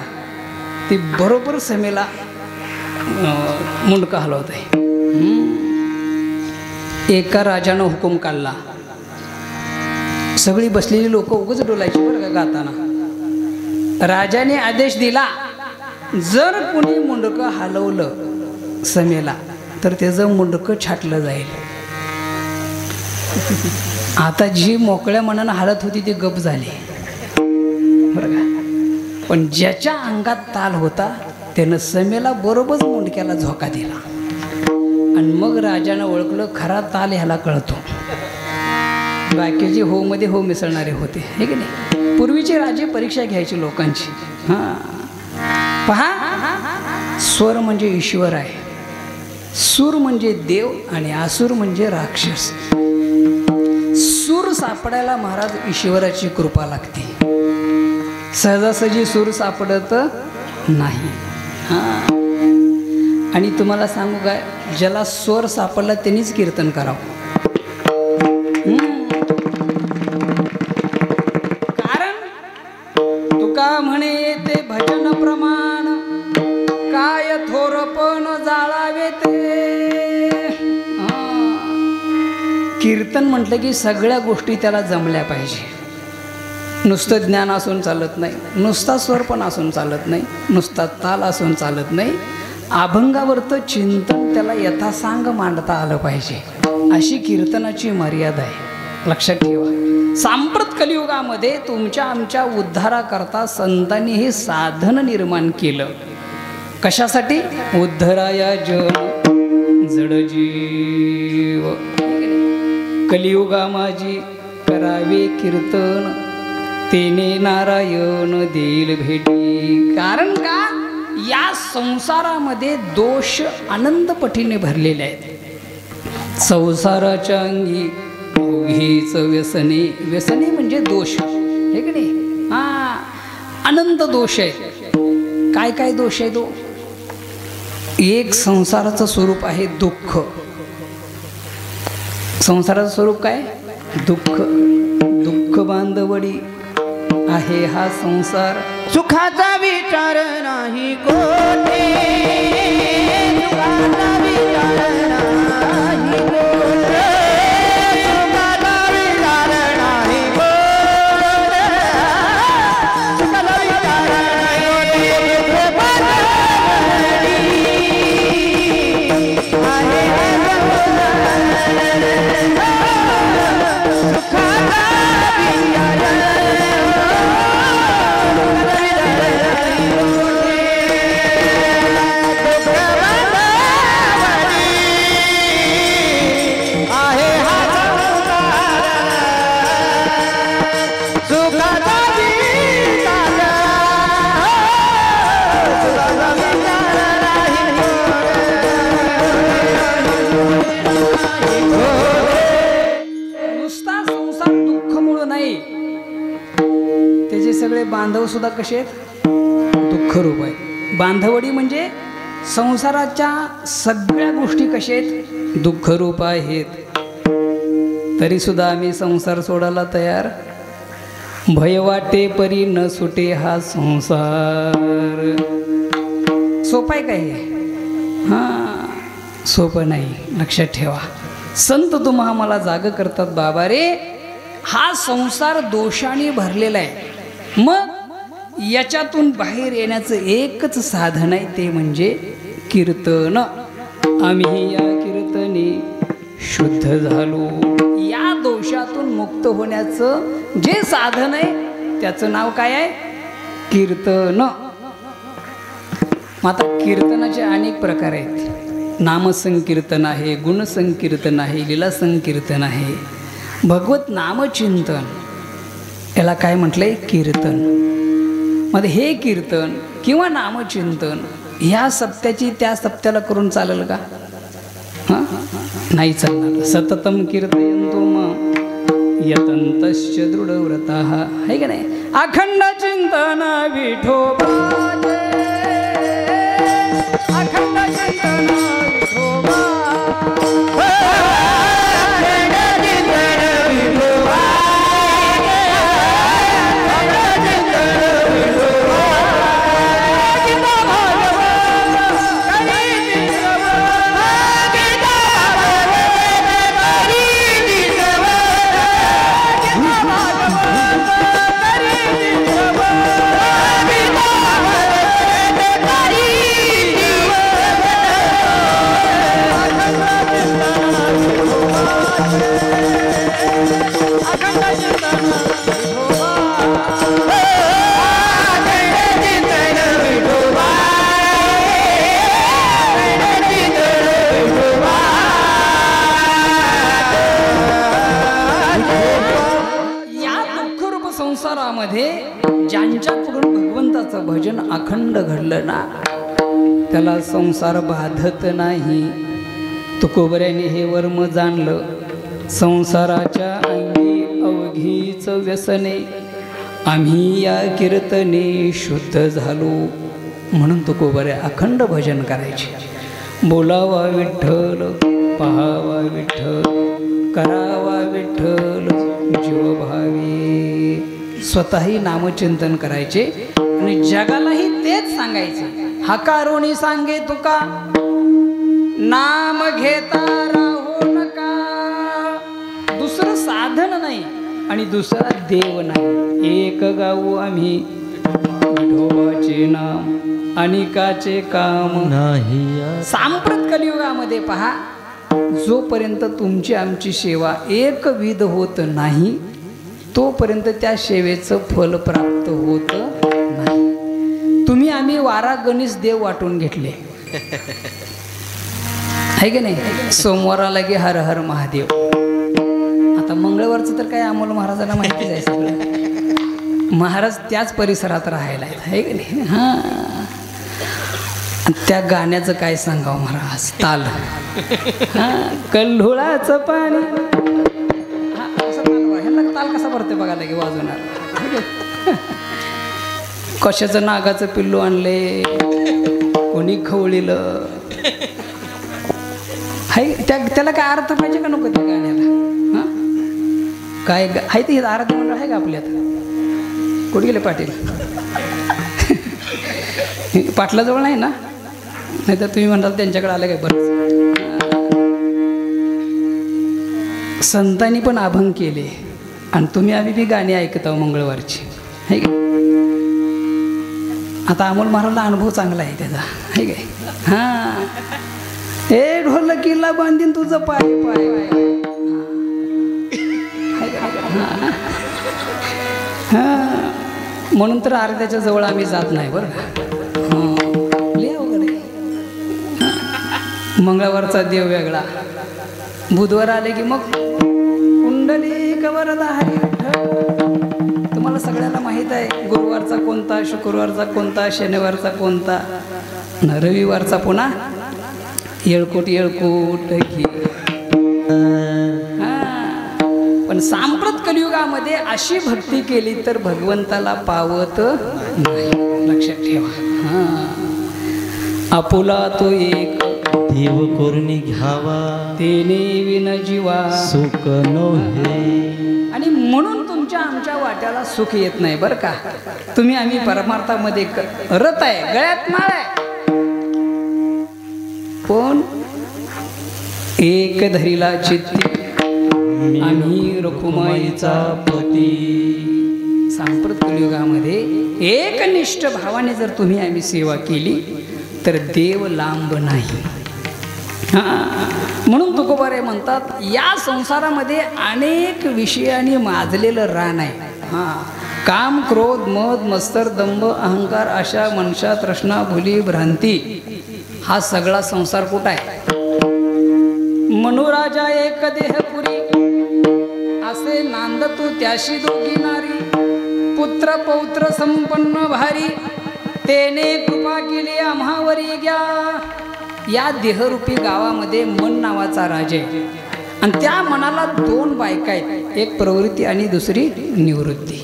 ती बरोबर समेला मुंडकं हलवत आहे. एका राजानं हुकूम काढला, सगळी बसलेली लोक उगाच डोलायची बरं का गाताना. राजाने आदेश दिला, जर कुणी मुंडकं हलवलं समेला तर त्याचं मुंडकं छाटलं जाईल. आता जी मोकळ्या मनानं हालत होती ती गप झाली बरं का. पण ज्याच्या अंगात ताल होता त्यानं समेला बरोबर मुंडक्याला झोका दिला. आणि मग राजानं ओळखलं, खरा ताल ह्याला कळतो. बाकीचे हो मध्ये हो मिसळणारे होते हे की नाही. पूर्वीचे राजे परीक्षा घ्यायचे लोकांची. हां, पहा, स्वर म्हणजे ईश्वर आहे, सूर म्हणजे देव आणि आसूर म्हणजे राक्षस. सूर सापडायला महाराज ईश्वराची कृपा लागते. सहजासहजी सूर सापडत नाही. हां, आणि तुम्हाला सांगू काय, ज्याला स्वर सापडला त्यांनीच कीर्तन करावं. कारण तुका म्हणे येते भजन प्रमाण, काय थोरपण जाळावे ते. कीर्तन म्हटलं की सगळ्या गोष्टी त्याला जमल्या पाहिजे. नुसतं ज्ञान असून चालत नाही, नुसता स्वर पण असून चालत नाही, नुसता ताल असून चालत नाही. अभंगावरचं चिंतन त्याला यथासांग मांडता आलं पाहिजे. अशी कीर्तनाची मर्यादा आहे, लक्षात ठेवा. सांप्रत कलियुगामध्ये तुमच्या आमच्या उद्धाराकरता संतांनी हे साधन निर्माण केलं. कशासाठी? उद्धराया जन जडजीव. कलियुगा माझी करावे कीर्तन, तेने नारायण देईल भेटी. कारण का? या संसारामध्ये दोष अनंत पटीने भरलेले आहेत. संसाराच्या अंगी ओघीच व्यसने. व्यसने म्हणजे दोष हे की नाही. हां, अनंत दोष आहे. काय काय दोष आहे तो? एक संसाराचं स्वरूप आहे दुःख. संसाराचं स्वरूप काय? दुःख. दुःख बांधवडी आहे हा संसार. सुखाचा विचार नाही कोठे, सुखाचा विचार नाही कोठे, सुखाचा विचार नाही कोठे, सुखाचा विचार नाही कोठे. सुद्धा कसे आहेत? दुःख रूप आहे. बांधवडी म्हणजे संसाराच्या सगळ्या गोष्टी कशा आहेत? दुःख रूप आहेत. तरी सुद्धा आम्ही संसार सोडायला तयार. भय वाटे परी न सुटे हा संसार. सोपं आहे काय? हां, सोपं नाही. लक्षात ठेवा. संत तुम्हा मला जाग करतात, बाबा रे हा संसार दोषाने भरलेला आहे. मग याच्यातून बाहेर येण्याचं एकच साधन आहे, ते म्हणजे कीर्तन. आम्ही या कीर्तने शुद्ध झालो. या दोषातून मुक्त होण्याचं जे साधन आहे त्याचं नाव काय आहे? कीर्तन. मग आता कीर्तनाचे अनेक प्रकार आहेत. नामसंकीर्तन आहे, गुणसंकीर्तन आहे, लीला संकीर्तन आहे. भगवत नामचिंतन याला काय म्हटलंय? कीर्तन. मध्ये हे कीर्तन किंवा नामचिंतन ह्या सप्त्याची त्या सप्त्याला करून चालेल का? हां, नाही चालणार. सततम कीर्तयन्तो मां यतन्तश्च दृढव्रताः. आहे का नाही? अखंड चिंतन विठोबाचे, अखंड चिंतन विठोबा. संसारामध्ये ज्यांच्याकडून भगवंताचं भजन अखंड घडलं ना, त्याला संसार बाधत नाही. तुकोबऱ्याने हे वर्म जाणलं. संसाराच्या अंगी अवघीच व्यसने, आम्ही या कीर्तने शुद्ध झालो. म्हणून तुकोबऱ्या अखंड भजन करायचे. बोलावा विठ्ठल, पहावा विठ्ठल, करावा विठ्ठल जीवभावी. स्वतःही नामचिंतन करायचे आणि जगालाही तेच सांगायचे. हकारोनी सांगे तुका, नाम घेता राहू नका. दुसरं साधन नाही आणि दुसरा देव नाही. एक गाऊ आम्ही विठोबाचे नाम, अनिकाचे काम नाही. सांप्रत कलियुगामध्ये पहा, जोपर्यंत तुमची आमची सेवा एकविध होत नाही तोपर्यंत त्या सेवेचं फल प्राप्त होत नाही. तुम्ही आम्ही वारा गणेश देव वाटून घेतले आहे की नाही? सोमवाराला गे हर हर महादेव. आता मंगळवारचं तर काय अमोल महाराजांना माहितीच आहे सगळं. महाराज त्याच परिसरात राहायला आहेत आहे की नाही? हां, त्या गाण्याचं काय सांगावं महाराज? ताल. हां, कल्हुळाचं पाणी. हां, असं ताल. ह्यांना ताल कसा भरते बघायला की वाजवणार. कशाचं नागाचं पिल्लू आणले, कोणी खवळीलं. हाय त्याला काय अर्थ पाहिजे का नको त्या गाण्याला? हां, काय आहे ते आराध्य मंडळ आहे का आपल्यात? कुठे गेले पाटील? पाटलाजवळ नाही ना? नाही तर तुम्ही म्हणाल त्यांच्याकडे आलं काय? बरं, संतांनी पण अभंग केले आणि तुम्ही आम्ही बी गाणी ऐकत आहो मंगळवारची आहे का? आता अमोल महाराजला अनुभव चांगला आहे त्याचा आहे काय? हां, हे ढोलकीला बांधीन तुझं पाय पाय. हां, म्हणून तर आरत्याच्या जवळ आम्ही जात नाही बरं का. मंगळवारचा देव वेगळा, बुधवार आले की मग कुंडली कवरदा हरी. तुम्हाला सगळ्याला माहीत आहे गुरुवारचा कोणता, शुक्रवारचा कोणता, शनिवारचा कोणता, रविवारचा पुन्हा येळकोट येळकोट की. हां, पण पण सांप्रत कलियुगामध्ये अशी भक्ती केली तर भगवंताला पावत नाही. लक्षात ठेवा. आपुला तो एक देव करुणी घ्यावा, तेने विन जीवा सुख नव्हे. आणि म्हणून तुमच्या आमच्या वाट्याला सुख येत नाही बरं का. तुम्ही आम्ही परमार्थामध्ये रत आहे, गळ्यात माळ आहे, पण एक धरीला चित्ती आम्ही रखुमाईचा पती. सांप्रत कलियुगामध्ये एकनिष्ठ भावाने जर तुम्ही आम्ही सेवा केली तर देव लांब नाही. म्हणून तुकोबारे म्हणतात या संसारामध्ये अनेक विषयांनी माजलेलं रान आहे. काम क्रोध मद मत्सर दंभ अहंकार आशा मनशा तृष्णा भुली भ्रांती हा सगळा संसार कुठं आहे. मनुराजा एक देहपुरी असे नांदतू त्याशी दोघी नारी. पुत्र पौत्र संपन्न भारी तेने कृपा केली आम्हावरी घ्या. या देहरूपी गावामध्ये मन नावाचा राजा आहे आणि त्या मनाला दोन बायका आहेत, एक प्रवृत्ती आणि दुसरी निवृत्ती.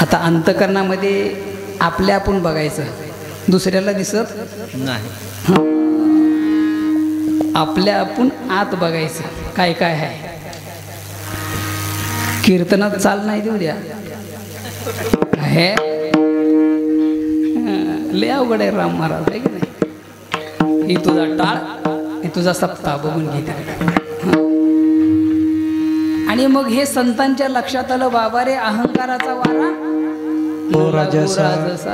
आता अंतकरणामध्ये आपल्या आपण बघायचं, दुसऱ्याला दिसत नाही. आपल्या आपण आत बघायचं काय काय आहे. कीर्तनात चाल नाही देऊ द्या हे लय अवघड आहे राम महाराज आहे की नाही. ही तुझा टाळ, ही तुझा सप्ताह बघून घेत. आणि मग हे संतांच्या लक्षात आलं बाबा रे अहंकाराचा वारा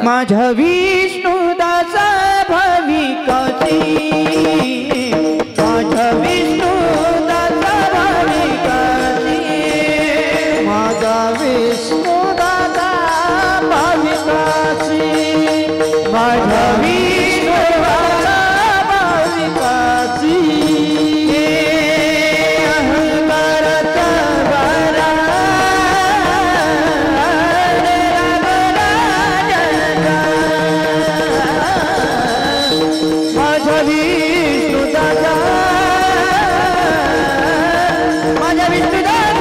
माझ्या विष्णुदासा भाविकाची, माझ्या विष्णुदासा भाविकाची, माझा विष्णुदासा भाविकाची, माझ्या विष्णुदासा भाविकाची. अहंकाराचा वारा माझ्या विष्णुदासा, माझ्या विष्णुदासा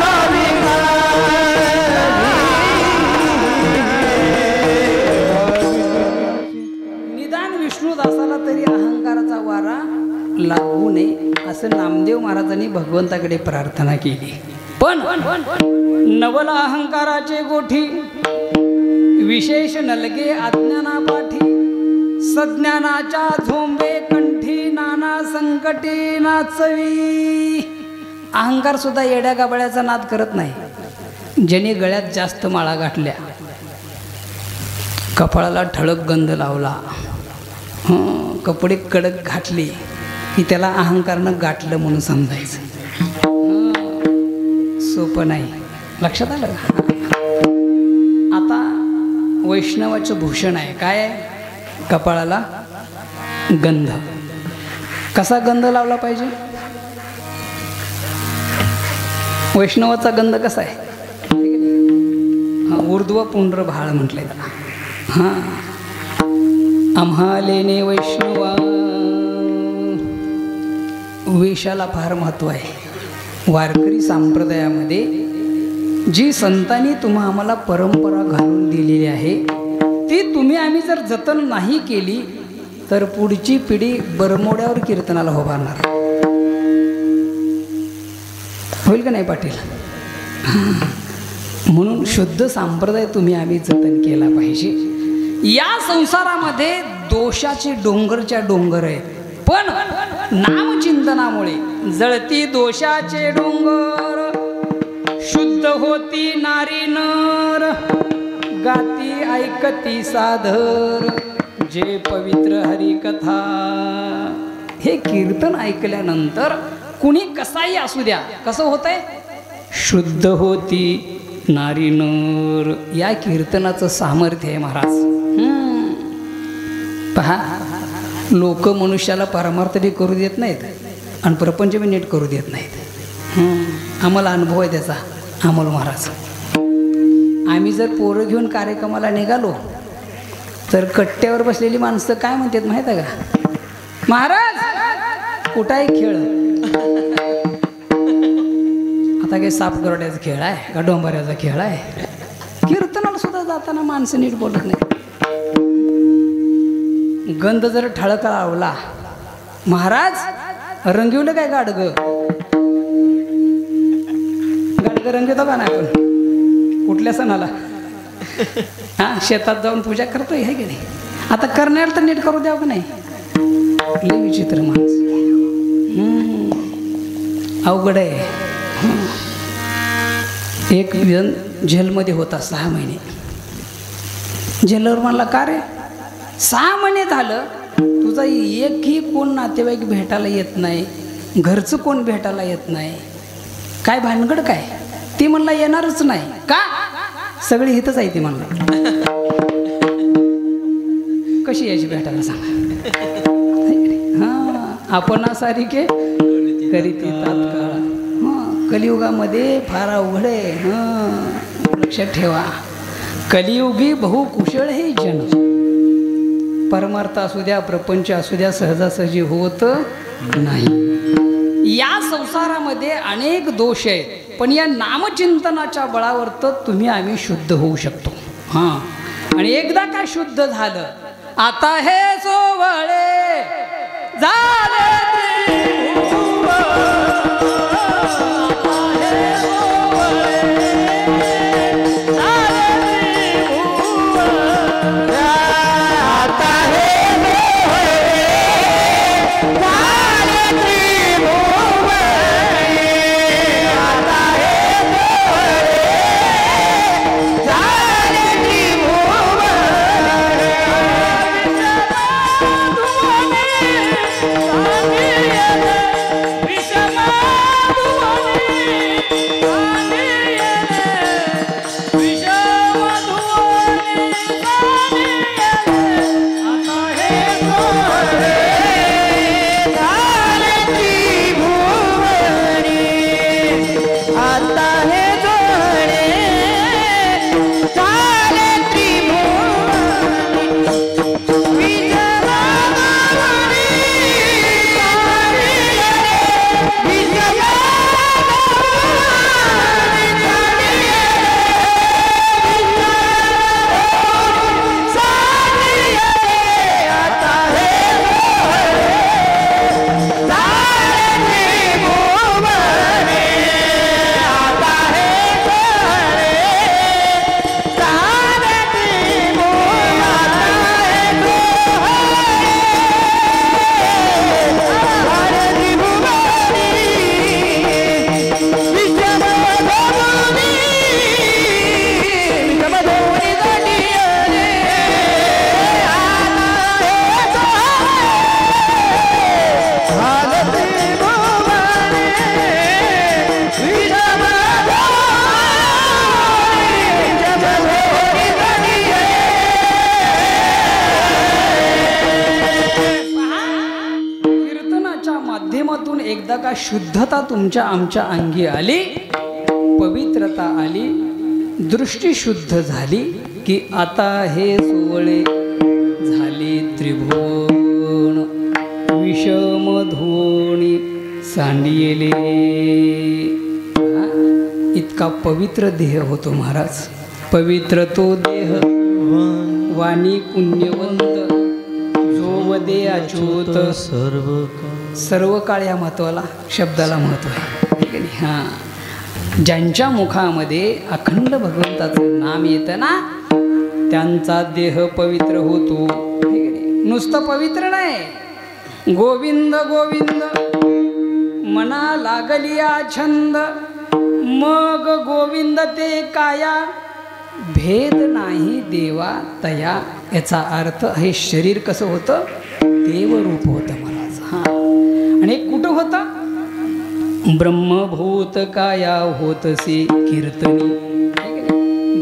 भाविकाची. निदान विष्णुदासाला तरी अहंकाराचा वारा लागू नये असं नामदेव महाराजांनी भगवंताकडे प्रार्थना केली. पण नवल अहंकाराचे गोठी विशेष नलगे अज्ञानापाठी. सज्ञानाच्या झोंबे कंठी नाना संकटे नाचवी. अहंकार सुद्धा येड्या गाबळ्याचा नाद करत नाही. ज्याने गळ्यात जास्त माळा गाठल्या, कपाळाला ठळक गंध लावला, कपडे कडक घातले की त्याला अहंकारनं गाठलं म्हणून समजायचं. सोपं नाही. लक्षात आलं का. आता वैष्णवाचं भूषण आहे काय आहे, कपाळाला गंध. कसा गंध लावला पाहिजे, वैष्णवाचा गंध कसा आहे, ऊर्ध्व पुंड्र भाळ म्हटलंय त्याला. आम्हालेने वैष्णवा, वेशाला फार महत्त्व आहे. वारकरी संप्रदायामध्ये जी संतांनी तुम्हा आम्हाला परंपरा घालून दिलेली आहे ती तुम्ही आम्ही जर जतन नाही केली तर पुढची पिढी बरमोड्यावर कीर्तनाला उभारणार. होईल का नाही पाटील. म्हणून शुद्ध संप्रदाय तुम्ही आम्ही जतन केला पाहिजे. या संसारामध्ये दोषाचे डोंगरच्या डोंगर आहेत, पण नामचिंतनामुळे जळती दोषाचे डोंगर. शुद्ध होती नारी नर, गाती ऐकती साधर, जे पवित्र हरिकथा. हे कीर्तन ऐकल्यानंतर कुणी कसाही असू द्या, कसं होतंय, शुद्ध होती नारी नर. या कीर्तनाचं सामर्थ्य आहे महाराज. पहा लोक मनुष्याला परमार्थ बी करू देत नाहीत आणि प्रपंच बी नीट करू देत नाहीत. आम्हाला अनुभव आहे त्याचा. अमोल महाराज, आम्ही जर पोरं घेऊन कार्यक्रमाला निघालो तर कट्ट्यावर बसलेली माणसं काय म्हणतात माहीत आहे का? महाराज कुठं आहे खेळ? आता काही सापगरड्याचा खेळ आहे का डोंबऱ्याचा खेळ आहे? कीर्तनाला सुद्धा जाताना माणसं नीट बोलत नाही. गंध जर ठळका लावला, महाराज रंगवलं काय गाडगं? गाडगं रंगवतो का नाही आपण कुठल्या सणाला? हां, शेतात जाऊन पूजा करतोय हे की नाही? आता करण्याला तर नीट करू द्यावं का नाही? लई विचित्र माणसं. अवघड आहे. एक जण जेलमध्ये होता 6 महिने. जेलवर म्हणला, का रे 6 महिने झालं तुझा एकही कोण नातेवाईक भेटायला येत नाही, घरचं कोण भेटायला येत नाही, काय भानगड काय? ती म्हणला येणारच नाही. का? सगळी हितच आहे ती म्हणला. कशी यायची भेटायला सांगा? हां, आपण सारिके करीती तात्काळ. हां, कलियुगामध्ये फार अवघड आहे. हां, लक्षात ठेवा. कलियुगी बहुकुशळ हे जन. परमार्थ असू द्या, प्रपंच असू द्या, सहजासहजी होत नाही. या संसारामध्ये अनेक दोष आहेत, पण या नामचिंतनाच्या बळावर तर तुम्ही आम्ही शुद्ध होऊ शकतो. हां, आणि एकदा का शुद्ध झालं, आता हे सोवळे झाले एकदा का शुद्धता तुमच्या आमच्या अंगी आली, पवित्रता आली, दृष्टी शुद्ध झाली की आता हे सोवळे झाले त्रिभुवन विषमधोणी सांडियेले. इतका पवित्र देह होतो महाराज. पवित्र तो देह वाणी पुण्यवंत जोवदे अच्युत सर्व काळ. या महत्वाला शब्दाला महत्व आहे. हां, ज्यांच्या मुखामध्ये अखंड भगवंताचं नाम येतं ना, त्यांचा देह पवित्र होतो. नुसतं पवित्र नाही, गोविंद गोविंद मना लागलिया छंद, मग गोविंद ते काया भेद नाही देवा तया. याचा अर्थ हे शरीर कसं होतं? देवरूप होतं महाराज. हां, आणि कुठं होतं? ब्रह्मभूत काया होतसे कीर्तनी,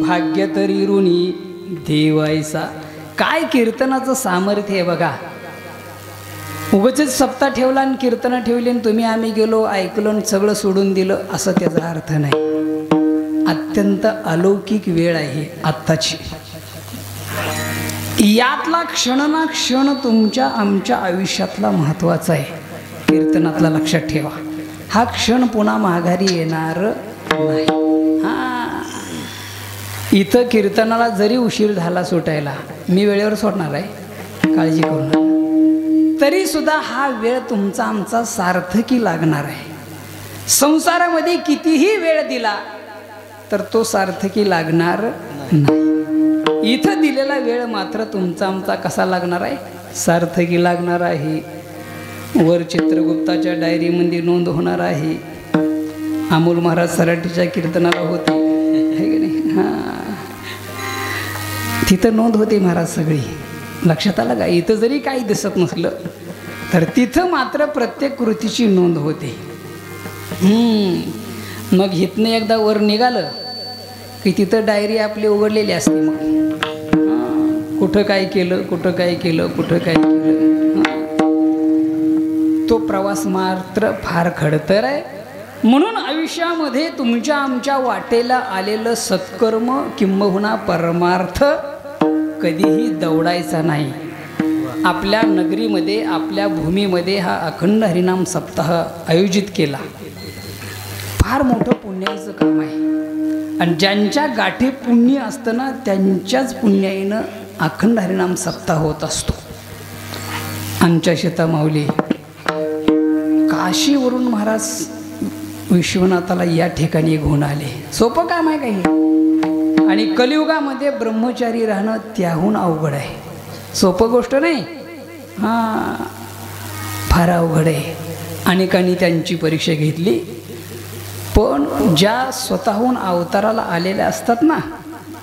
भाग्य तरी ऋणी देवायसा. काय कीर्तनाचं सामर्थ्य आहे बघा. उगाचच सप्ताह ठेवला आणि कीर्तनं ठेवली आणि तुम्ही आम्ही गेलो ऐकलो आणि सगळं सोडून दिलं असं त्याचा अर्थ नाही. अत्यंत अलौकिक वेळ आहे आत्ताची. यातला क्षण ना क्षण तुमच्या आमच्या आयुष्यातला महत्त्वाचा आहे. कीर्तनातला लक्षात ठेवा. हा क्षण पुन्हा माघारी येणार नाही. हां, इथं कीर्तनाला जरी उशीर झाला सुटायला, मी वेळेवर सोडणार आहे, काळजी करू नका, तरी सुद्धा हा वेळ तुमचा आमचा सार्थकी लागणार आहे. संसारामध्ये कितीही वेळ दिला तर तो सार्थकी लागणार नाही. इथं दिलेला वेळ मात्र तुमचा आमचा कसा लागणार आहे? सार्थकी लागणार आहे. वर चित्रगुप्ताच्या डायरीमध्ये नोंद होणार आहे. अमोल महाराज सराटीच्या कीर्तनाला होते, आहे की नाही? हां, तिथं नोंद होते महाराज सगळी. लक्षात आलं का? इथं जरी काही दिसत नसलं तर तिथं मात्र प्रत्येक कृतीची नोंद होते. मग इथनं एकदा वर निघालं की तिथं डायरी आपली उघडलेली असते. मग कुठं काय केलं, कुठं काय केलं, कुठं काय केलं. तो प्रवास मात्र फार खडतर आहे. म्हणून आयुष्यामध्ये तुमच्या आमच्या वाटेला आलेलं सत्कर्म किंबहुना परमार्थ कधीही दौडायचा नाही. आपल्या नगरीमध्ये, आपल्या भूमीमध्ये हा अखंड हरिनाम सप्ताह आयोजित केला. फार मोठं पुण्याचं काम आहे. आणि ज्यांच्या गाठी पुण्य असतं ना, त्यांच्याच पुण्याईनं अखंड हरिनाम सप्ताह होत असतो. आमच्या शेता माऊली काशीवरून महाराज विश्वनाथाला या ठिकाणी घेऊन आले. सोपं काम आहे काही. आणि कलियुगामध्ये ब्रह्मचारी राहणं त्याहून अवघड आहे. सोपं गोष्ट नाही. हां, फार अवघड आहे. अनेकांनी त्यांची परीक्षा घेतली. पण ज्या स्वतःहून अवताराला आलेल्या असतात ना,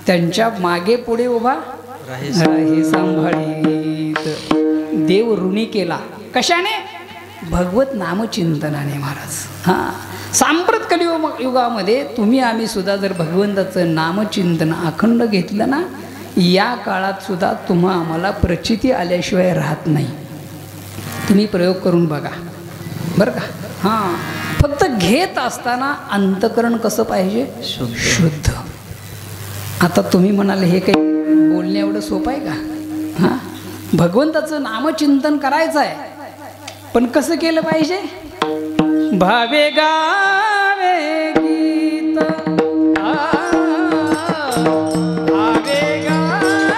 त्यांच्या मागे पुढे उभा राही सांभाळीत देव ऋणी केला. कशाने? भगवत नामचिंतनाने महाराज. हां, सांप्रत कलियुगामध्ये तुम्ही आम्ही सुद्धा जर भगवंताचं नामचिंतन अखंड घेतलं ना, या काळात सुद्धा तुम्हा आम्हाला प्रचिती आल्याशिवाय राहत नाही. तुम्ही प्रयोग करून बघा बरं का. हां, फक्त घेत असताना अंतकरण कसं पाहिजे? शुद्ध. आता तुम्ही म्हणाले हे काही बोलणे एवढं सोपं आहे का? हां, भगवंताचं नामचिंतन करायचं आहे, पण कसं केलं पाहिजे? भावे गावे गीत, भावे गावे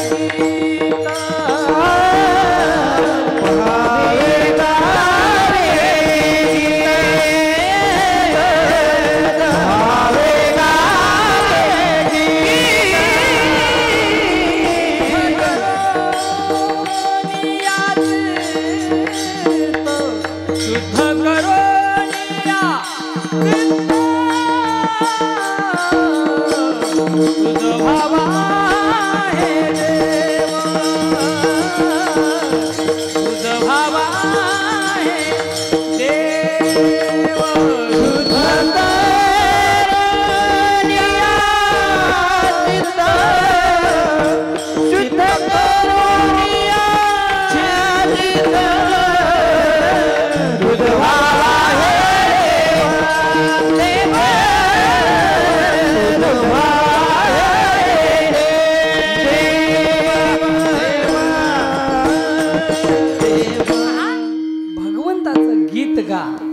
गीत, भावे गावे गीत, भावे गावे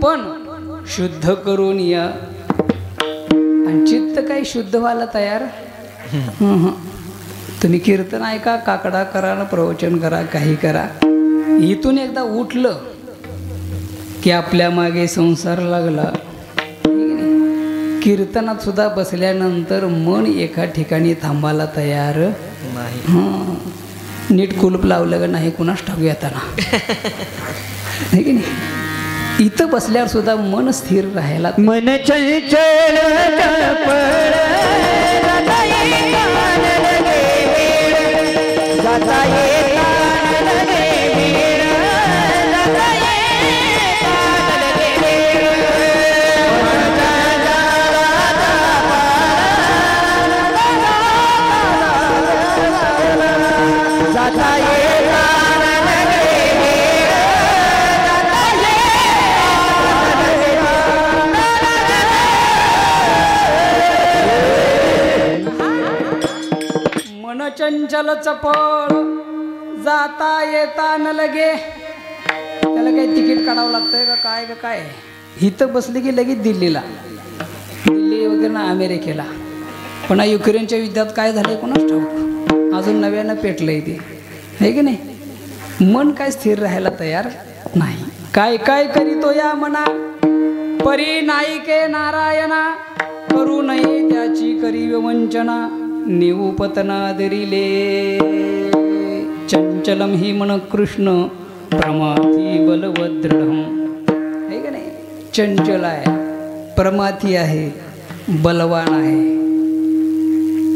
पण शुद्ध करून या. आणि चित्त काही शुद्ध व्हायला तयार. तुम्ही कीर्तन ऐका, काकडा करा, प्रवचन करा, काही करा, इथून एकदा उठलं की आपल्या मागे संसार लागला. कीर्तनात सुद्धा बसल्यानंतर मन एका ठिकाणी थांबायला तयार नाही. नीट कुलूप लावलं का नाही कुणास ठाऊ येताना, आहे की नाही? इथं बसल्यावर सुद्धा मन स्थिर राहायला. मन चंचल चपळ जाता येता जाता चंचल चपळ जाता येता न लगे. त्याला काही तिकीट काढावं लागतंय का काय इथं बसले की लगेच दिल्लीला, दिल्ली वगैरे ना अमेरिकेला. पण युक्रेनच्या युद्धात काय झालंय कोणाच ठाऊक, अजून नव्यानं पेटलंय ते, आहे की नाही. मन काय स्थिर राहायला तयार नाही. काय काय करीतो या मना परी नायिके नारायणा, करू नये त्याची करी वंचना, निवपतना दरिले. चंचलम ही मन कृष्ण प्रमाथी बलवदृढम, आहे का नाही. चंचल आहे, प्रमाथी आहे, बलवान आहे.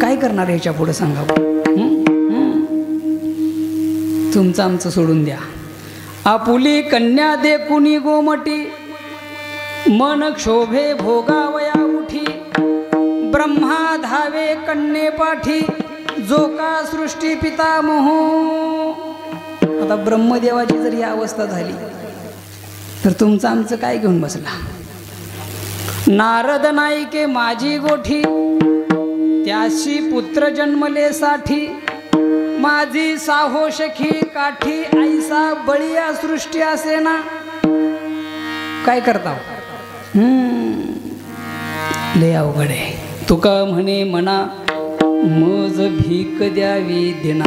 काय करणार ह्याच्या पुढे सांगा. तुमचं आमचं सोडून द्या. आपुली कन्या दे कुणी गोमटी, मन क्षोभे भोगावया उठी. ब्रह्मा धावे कन्ये पाठी, जो का सृष्टी पितामह. आता ब्रह्मदेवाची जर ही अवस्था झाली तर तुमचं आमचं काय घेऊन बसला. नारद नाईके माझी गोठी, त्याशी पुत्र जन्मले साठी. माझी साहो सखी काठी, ऐसा बळीया सृष्टी असे ना. काय करता लय अवघड आहे. तुका म्हणे म्हणा मज भीक द्यावी दिना.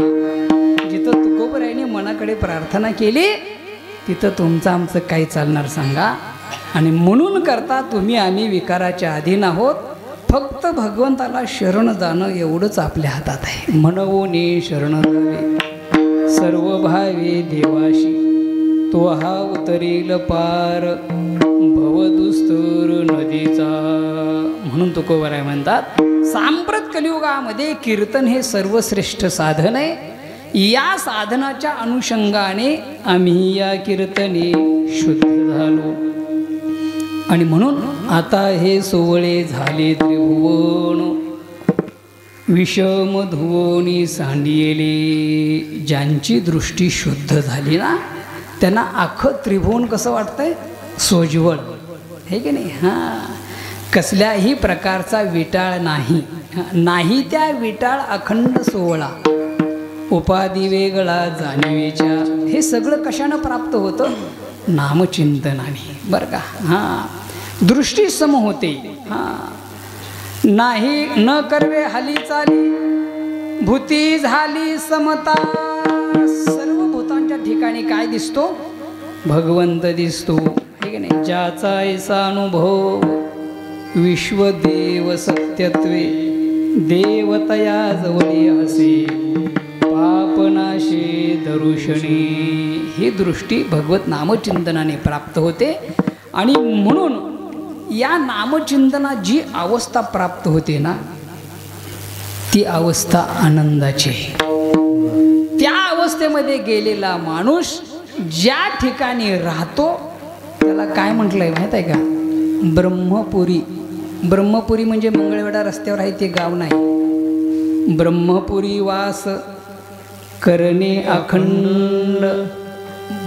जिथं तुकोबरायने मनाकडे प्रार्थना केली तिथं तुमचं आमचं काय चालणार सांगा. आणि म्हणून करता तुम्ही आम्ही विकाराच्या अधीन आहोत. फक्त भगवंताला शरण जाणं एवढंच आपल्या हातात आहे. म्हणवोनी शरण जावे सर्व भावे देवाशी, तो हा उतरील पार भवदुस्तर नदीचा. म्हणून तुकोबराय म्हणतात सांप्रत कलियुगामध्ये कीर्तन हे सर्वश्रेष्ठ साधन आहे. या साधनाच्या अनुषंगाने आम्ही या कीर्तने शुद्ध झालो. आणि म्हणून आता हे सोवळे झाले त्रिभुवन, विषम धुवोनी सांडियेले. ज्यांची दृष्टी शुद्ध झाली ना त्यांना अख्खं त्रिभुवन कसं वाटतंय, सोज्वळ, हे की नाही. हां, कसल्याही प्रकारचा विटाळ नाही. नाही त्या विटाळ अखंड सोहळा, उपाधी वेगळा जाणीवेच्या. हे सगळं कशानं प्राप्त होतं, नामचिंतनाने, बरं का. हां, दृष्टी सम होते. हां, नाही न करवे हाली चाली, भूती झाली समता. सर्व भूतांच्या ठिकाणी काय दिसतो, भगवंत दिसतो, ठीक आहे नाही. ज्याचा ऐसा अनुभव विश्वदेव सत्यत्वे, देवतया जवळी असे पापनाशे दरुषणी. ही दृष्टी भगवत नामचिंतनाने प्राप्त होते. आणि म्हणून या नामचिंतनात जी अवस्था प्राप्त होते ना ती अवस्था आनंदाची. त्या अवस्थेमध्ये गेलेला माणूस ज्या ठिकाणी राहतो त्याला काय म्हटलंय माहीत आहे का, ब्रह्मपुरी. ब्रह्मपुरी म्हणजे मंगळवेढा रस्त्यावर आहे ते गाव नाही. ब्रह्मपुरी वास करणे अखंड.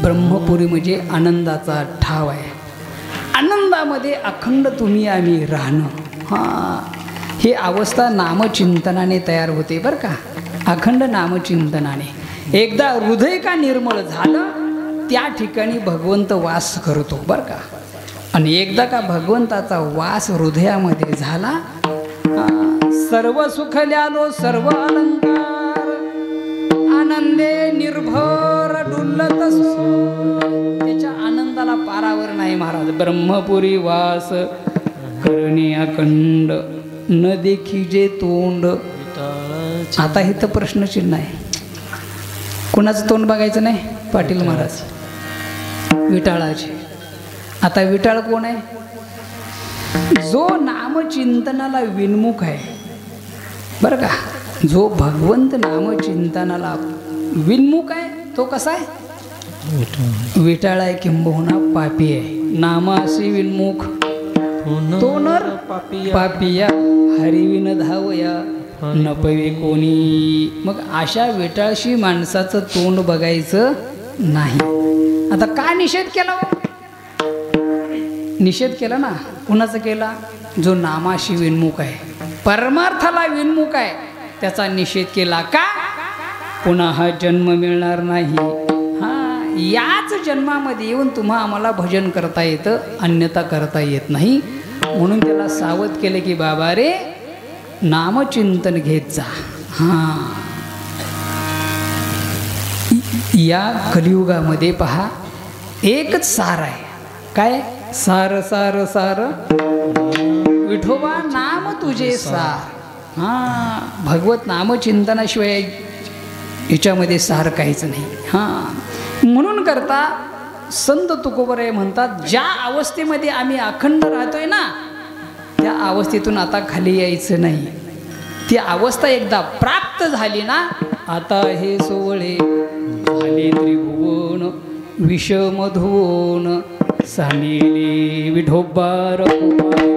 ब्रह्मपुरी म्हणजे आनंदाचा ठाव आहे. आनंदामध्ये अखंड तुम्ही आम्ही राहणं. हां, ही अवस्था नामचिंतनाने तयार होते बरं का. अखंड नामचिंतनाने एकदा हृदय का निर्मळ झालं त्या ठिकाणी भगवंत वास करतो बरं का. आणि एकदा का भगवंताचा वास हृदयामध्ये झाला, सर्व सुखल्यालो सर्व अलंकार, आनंदे निर्भर डुल्लत असो. त्याच्या आनंदाला पारावर नाही महाराज. ब्रह्मपुरी वास करणे अखंड, न देखी जे तोंड. आता इथं प्रश्नचिन्ह आहे. कुणाचं तोंड बघायचं नाही, पाटील महाराज विटाळाचे. आता विटाळ कोण आहे, जो नामचिंतनाला विन्मुख आहे बरं का. जो भगवंत नामचिंतनाला विन्मुख आहे तो कसा आहे, विटाळ आहे, किंबहुना पापी आहे. नामाशी विन्मुख तो नर पापिया, हरिविन धावया नपवे कोणी. मग अशा विटाळशी माणसाचं तोंड बघायचं नाही. आता का निषेध केला, निषेध केला ना. कुणाचा केला, जो नामाशी विन्मुख आहे, परमार्थाला विन्मुख आहे त्याचा निषेध केला. का, पुन्हा हा जन्म मिळणार नाही. हा, याच जन्मामध्ये येऊन तुम्हा आम्हाला भजन करता येतं, अन्यथा करता येत नाही. म्हणून त्याला सावध केले की बाबा रे, नामचिंतन घेत जा. हां, या कलियुगामध्ये पहा एकच सार आहे. काय सार सार सार विठोबा नाम तुझे सार. हां, भगवत नामचिंतनाशिवाय याच्यामध्ये सार काहीच नाही. हां, म्हणून करता संत तुकोबराय म्हणतात, ज्या अवस्थेमध्ये आम्ही अखंड राहतोय ना, त्या अवस्थेतून आता खाली यायचं नाही. ती अवस्था एकदा प्राप्त झाली ना, आता हे सोहळे झाले त्रिभुवन विषमधुवन सामिले विठोबा रखुमाई.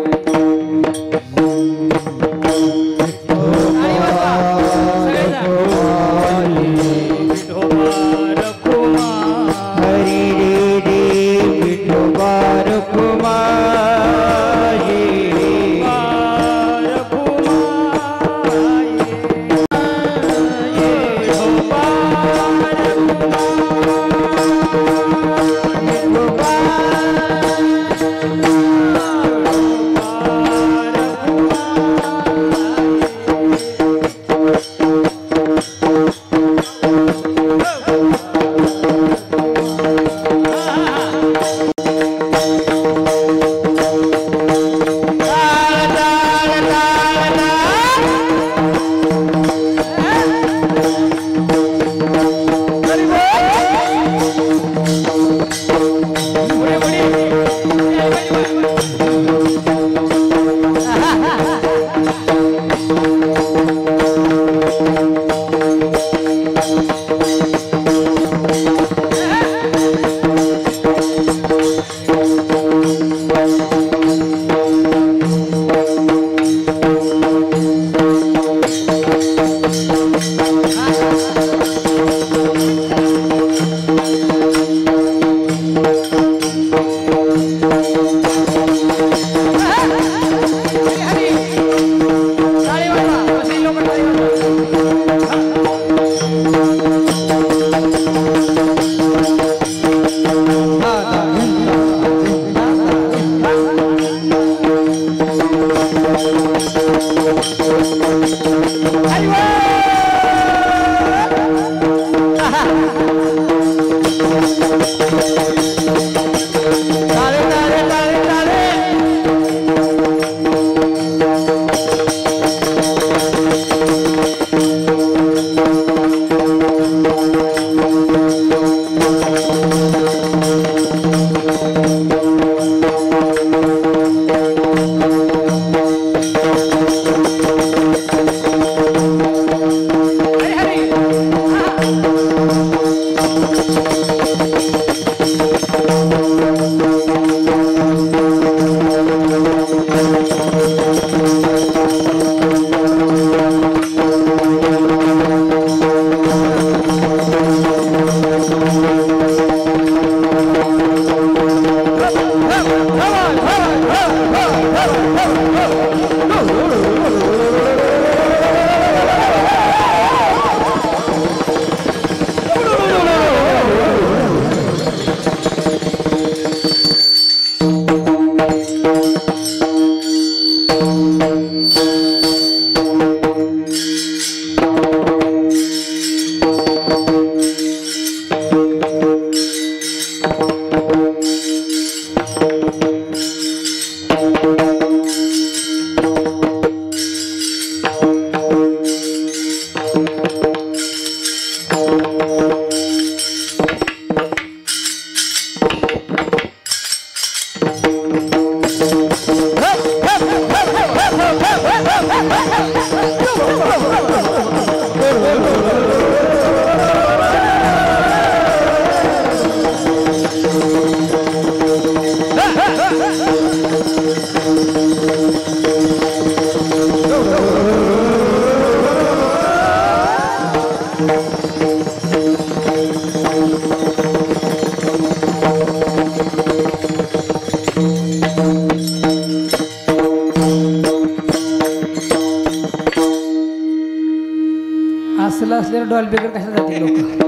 असलं असल्यावर डॉल्बीकडे कशा जाते लोक.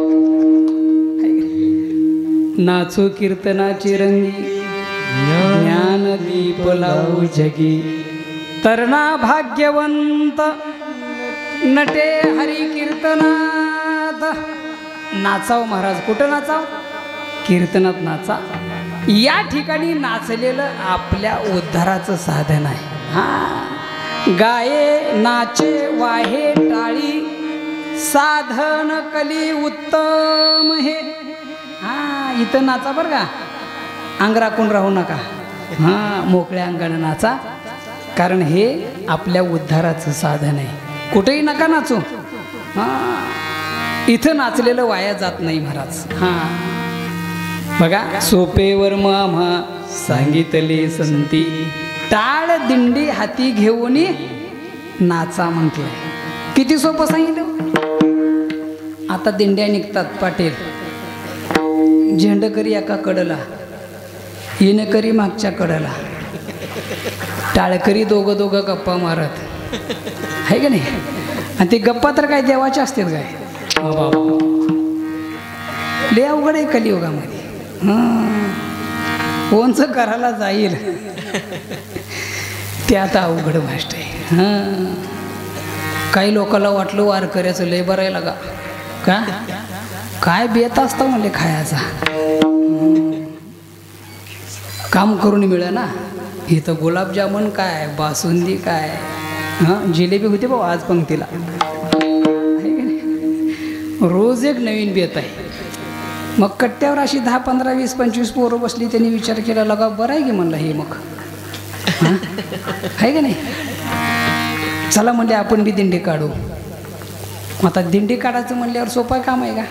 नाचो कीर्तनाची रंगी ज्ञान दीप लावू जगी. तरणा भाग्यवंत नटे हरी कीर्तनात. नाचाव महाराज. कुठं नाचाव? कीर्तनात नाचा. या ठिकाणी नाचलेलं आपल्या उद्धाराचं साधन आहे. हा गाये नाचे वाहे टाळी साधन कली उत्तम हे. हा इथं नाचा बरं का, अंग राखून राहू नका. हा मोकळ्या अंगानं नाचा, कारण हे आपल्या उद्धाराचं साधन आहे. कुठेही नका नाचू. हा इथं नाचलेलं वाया जात नाही महाराज. हा बघा, सोपेवर आम्हा सांगितले संती टाळ दिंडी हाती घेऊन नाचा म्हटलंय. किती सोपं सांगितलं. आता दिंड्या निघतात. पाटील झेंडकरी एका कडला, येणकरी मागच्या कडला, टाळकरी दोघं दोघं गप्पा मारत आहे का नाही. आणि ते गप्पा तर काय देवाच्या असतात काय. लय अवघड आहे कलियुगामध्ये. कोणचं करायला जाईल ते आता अवघड गोष्ट आहे. काही लोकांना वाटलं वारकऱ्याचं लय बरं आहे लागा का, काय बेत असतं म्हणले खायचा. काम करून मिळेल ना. इथं गुलाबजामुन काय, बासुंदी काय, जिलेबी होती भाऊ आज पंक्तीला. रोज एक नवीन बेत आहे. मग कट्ट्यावर अशी 10, 15, 20, 25 पोरं बसली. त्यांनी विचार केला लगा बरं आहे की म्हणलं हे. मग आहे का नाही. चला म्हणले आपण बी दिंडी काढू. आता दिंडी काढायचं म्हणल्यावर सोपं काम आहे का.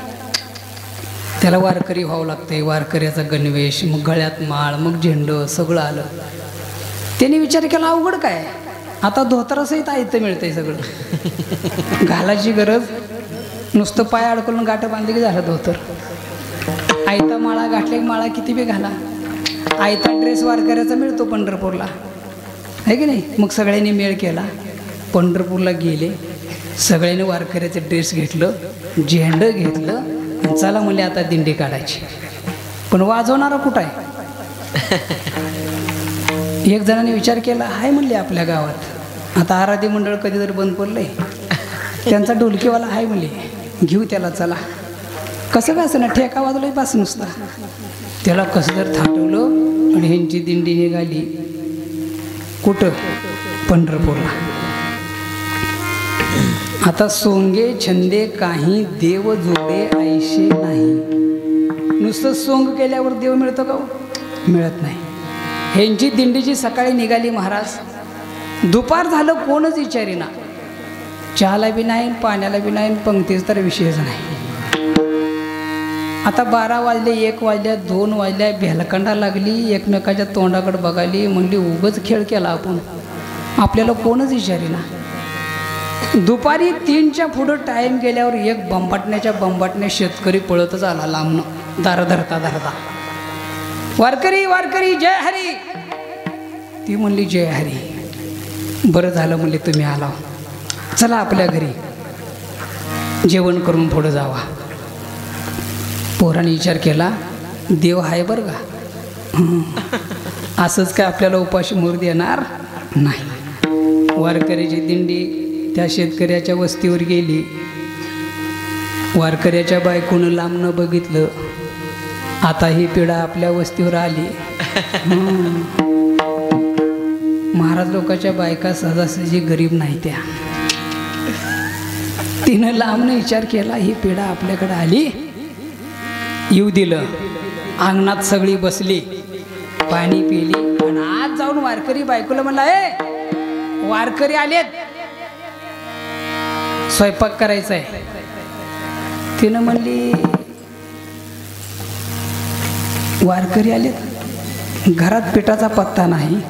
त्याला वारकरी व्हावं लागतंय. वारकऱ्याचा गणवेश, मग गळ्यात माळ, मग झेंडं सगळं आलं. त्यांनी विचार केला अवघड काय. आता धोतरासहित आयतं मिळतंय सगळं. घालायची गरज, नुसतं पाय अडकून गाठं बांधली की झालं धोतर. आयता माळा गाठले की माळा किती बी घाला. आयता ड्रेस वारकऱ्याचा मिळतो पंढरपूरला, आहे की नाही. मग सगळ्यांनी मेळ केला, पंढरपूरला गेले. सगळ्यांनी वारकऱ्याचं ड्रेस घेतलं, झेंडं घेतलं. चला म्हणले आता दिंडी काढायची. पण वाजवणारा कुठं आहे. एक जणांनी विचार केला आहे म्हणले आपल्या गावात आता आराधी मंडळ कधीतरी बंद पडलंय. त्यांचा ढोलकीवाला आहे म्हणले, घेऊ त्याला. चला कसं काय असं ना, ठेका वाजवलंय पास नुसता. त्याला कसं जर थाटवलं आणि ह्यांची दिंडी निघाली कुठं, पंढरपूरला. आता सोंगे छंदे काही देव जोडे ऐशे नाही. नुसतं सोंग केल्यावर देव मिळतो का, मिळत नाही. ह्यांची दिंडीची सकाळी निघाली महाराज. दुपार झालं कोणच विचारीना. चहाला बी नाही, पाण्याला बी नाही, पंक्तीच तर विषयच नाही. आता 12 वाजले, 1 वाजल्या, 2 वाजल्या. भेलकंडा लागली, एकमेकाच्या तोंडाकडे बघाली. म्हणली उगच खेळ केला आपण, आपल्याला कोणच विचारीना. दुपारी 3च्या पुढं टाईम गेल्यावर एक बंबाटण्या शेतकरी पळतच आला लांबनं, दार धरता धरता. वारकरी वारकरी जय हरी. ती म्हणली जय हरी. बरं झालं म्हणले तुम्ही आला. चला आपल्या घरी जेवण करून पुढं जावा. पोराने विचार केला देव आहे बरं का, असंच काय आपल्याला उपाशी मूर देणार नाही. वारकऱ्याची दिंडी त्या शेतकऱ्याच्या वस्तीवर गेली. वारकऱ्याच्या बायकोनं लांबनं बघितलं, आता ही पिढा आपल्या वस्तीवर आली. महाराज लोकांच्या बायका सहजासहजी गरीब नाही त्या. तिनं लांबनं विचार केला ही पिढा आपल्याकडे आली, येऊ दिलं. अंगणात सगळी बसली, पाणी पिली. आणि आज जाऊन वारकरी बायकोला म्हणला ए वारकरी आलेत, स्वयंपाक करायचा आहे. तिनं म्हणली वारकरी आलेत, घरात पिठाचा पत्ता नाही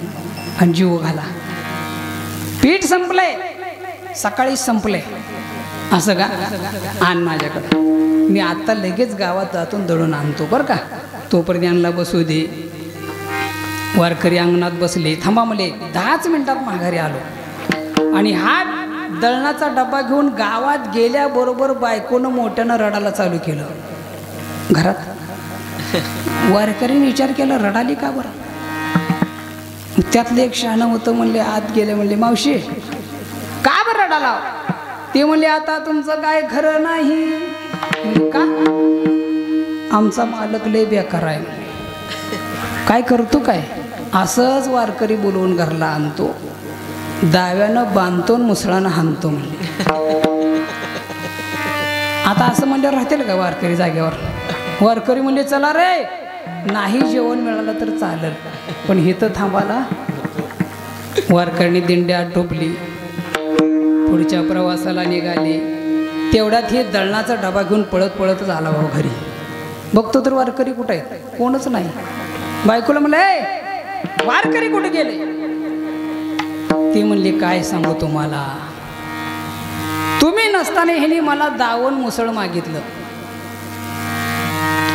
आणि जीव घाला. पीठ संपलंय, सकाळी संपलंय. असं का, आण माझ्याकडं, मी आता लगेच गावात जातून दळून आणतो बरं का. तोपर्यंत आणला बसू दे. वारकरी अंगणात बसले. थांबा म्हणले, 10च मिनिटात माघारी आलो. आणि हा दळणाचा डब्बा घेऊन गावात गेल्याबरोबर बायकोनं मोठ्यानं रडायला चालू केलं. घरात वारकरीने विचार केला, रडाली का बरं? त्यातलं एक शहाणं होतं, म्हणले आत गेले, म्हणले मावशी का बरं रडाला? ते म्हणले आता तुमचं काय खरं नाही. म्हणले, का? आमचा मालक लय बेकार आहे. काय करतो काय? असंच वारकरी बोलवून घरला आणतो, दाव्यानं बांधतो, मुसळानं हाणतो. म्हणले आता असं म्हणल्यावर राहतील का वारकरी जागेवर? वारकरी म्हणले चला रे, नाही जेवण मिळालं तर चालेल, पण हे तर थांबाला. वारकरीने दिंड्या टोपली, पुढच्या प्रवासाला निघाले. तेवढ्यात हे दळणाचा डबा घेऊन पळत पळतच आला भाऊ घरी. बघतो तर वारकरी कुठं आहेत? कोणच नाही. बायकोला म्हणले वारकरी कुठे गेले? ते म्हणले काय सांगू तुम्हाला, तुम्ही नसताना ह्याने मला दावण मुसळ मागितलं,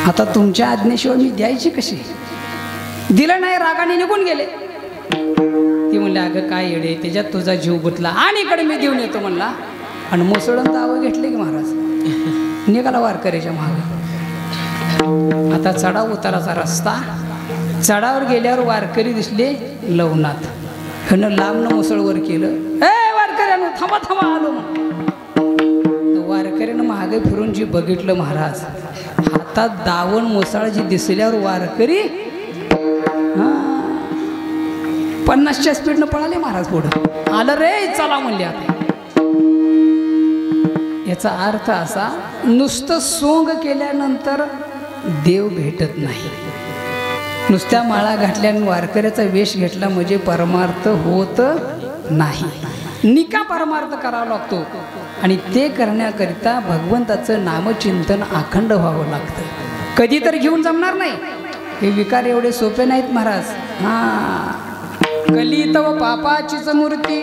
आता तुमच्या आज्ञेशिवाय मी द्यायची कशी? दिलं नाही, रागाने निघून गेले. ती म्हणले अगं काय येडे, त्याच्यात तुझा जीव गुतला, आणि इकडे मी देऊन येतो म्हणला, आणि मुसळून दावं घेतले की महाराज. निघाला वारकरीच्या मागे. आता चढाव उताराचा रस्ता. चढावर गेल्यावर वारकरी दिसले लवणात. ह्यानं लांबनं मुसळवर केलं, ए वारकऱ्यानं थांबा थांबा आलो. वारकऱ्यानं मागे फिरून जी बघितलं महाराज, हातात दावण मुसळ जी दिसल्यावर वारकरी 50च्या स्पीडनं पळाले महाराज. पुढं आलं रे, चला म्हणले. आता याचा अर्थ असा, नुसतं सोंग केल्यानंतर देव भेटत नाही. नुसत्या माळा घातल्याने वारकऱ्याचा वेश घेतला म्हणजे परमार्थ होत नाही. निका परमार्थ करावा लागतो, आणि ते करण्याकरिता भगवंताचं नामचिंतन अखंड व्हावं लागतं. कधी तर घेऊन जमणार नाही. हे विकार एवढे सोपे नाहीत महाराज. कली तव पापाचीच मूर्ती,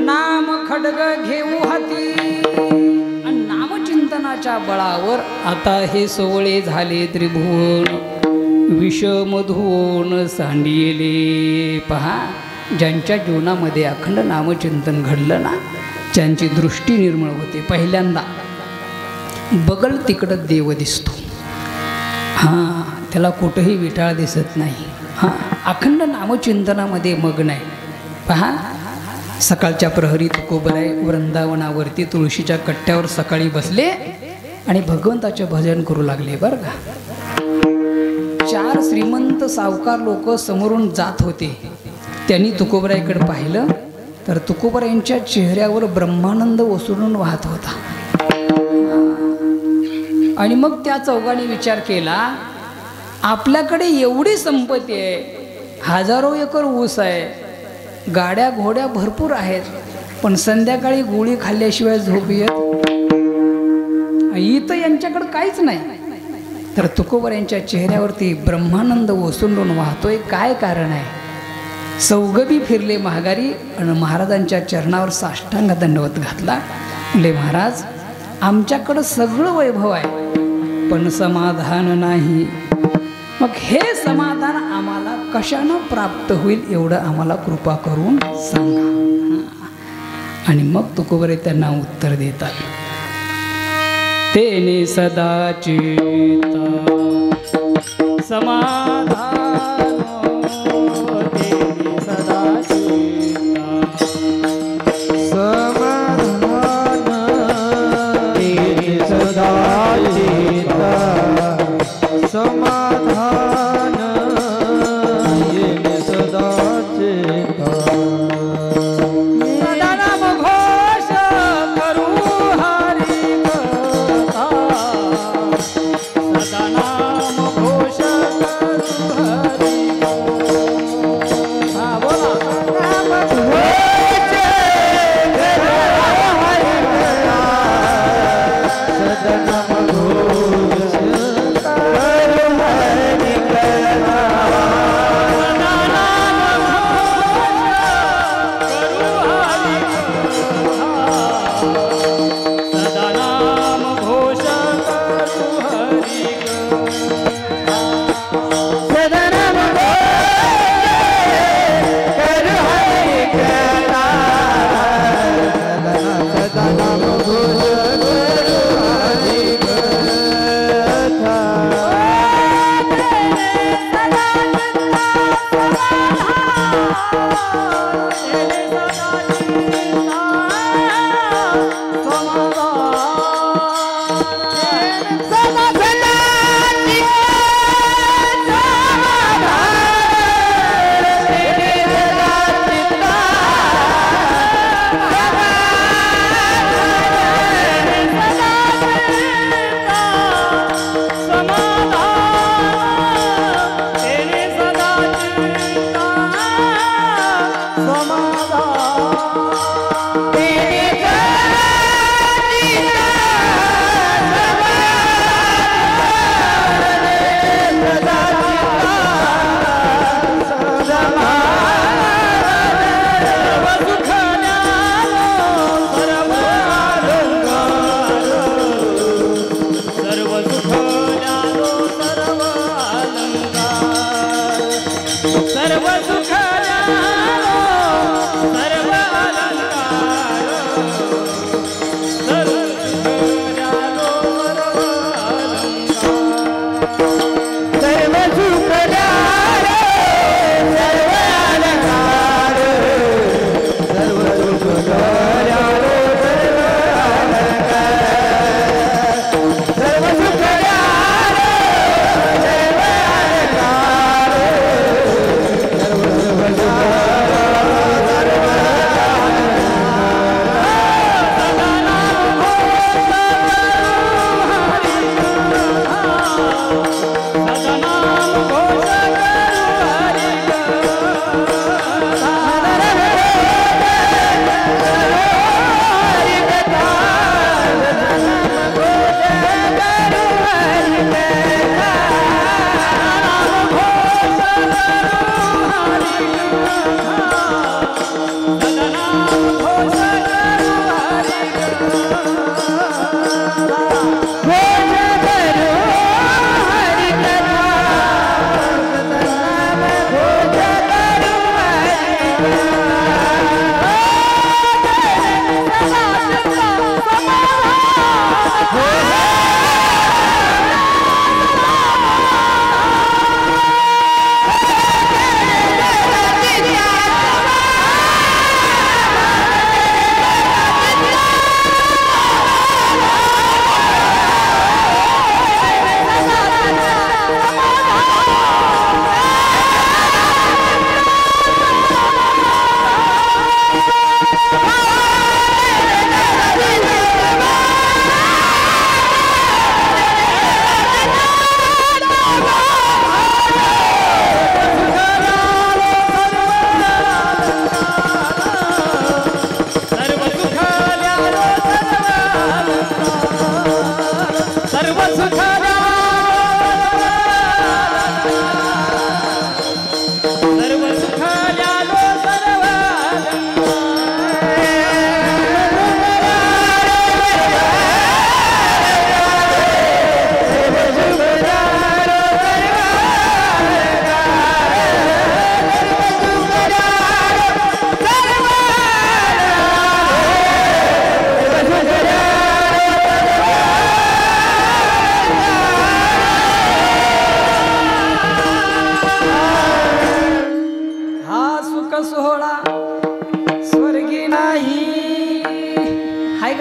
नाम खडग घेऊ हाती, आणि नामचिंतनाच्या बळावर आता हे सोवळे झाले त्रिभुवन, विषमधून सांडिले. पहा, ज्यांच्या जीवनामध्ये अखंड नामचिंतन घडलं ना, ज्यांची दृष्टी निर्मळ होते. पहिल्यांदा बगल तिकडं देव दिसतो. त्याला कुठंही विटाळ दिसत नाही. अखंड नामचिंतनामध्ये मग्न आहे. पहा, सकाळच्या प्रहरी तुकोबराय वृंदावनावरती तुळशीच्या कट्ट्यावर सकाळी बसले आणि भगवंताचे भजन करू लागले. बरं का, 4 श्रीमंत सावकार लोक समोरून जात होते. त्यांनी तुकोबरायकडे पाहिलं तर तुकोबरायांच्या चेहऱ्यावर ब्रह्मानंद ओसळून वाहत होता. आणि मग त्या चौघांनी विचार केला, आपल्याकडे एवढी संपत्ती आहे, हजारो एकर ऊस आहे, गाड्या घोड्या भरपूर आहेत, पण संध्याकाळी गोळी खाल्ल्याशिवाय झोप येत इथं यांच्याकडे काहीच नाही. तर तुकोबरायांच्या चेहऱ्यावरती ब्रह्मानंद ओसंडून वाहतोय. काय कारण आहे? चौघबी फिरले महागारी आणि महाराजांच्या चरणावर साष्टांग दंडवत घातला. म्हणले महाराज, आमच्याकडं सगळं वैभव आहे, पण समाधान नाही. मग हे समाधान आम्हाला कशानं प्राप्त होईल एवढं आम्हाला कृपा करून सांगा. आणि मग तुकोबरे त्यांना उत्तर देतात, तेने सदाचिता समाधान, तेने सदाचिता समाधान, तेने सदाचिता समाधान, येणे सदाचिता. सदा नाम घोष करू हरी कथा, सदा नाम घोष करू हरी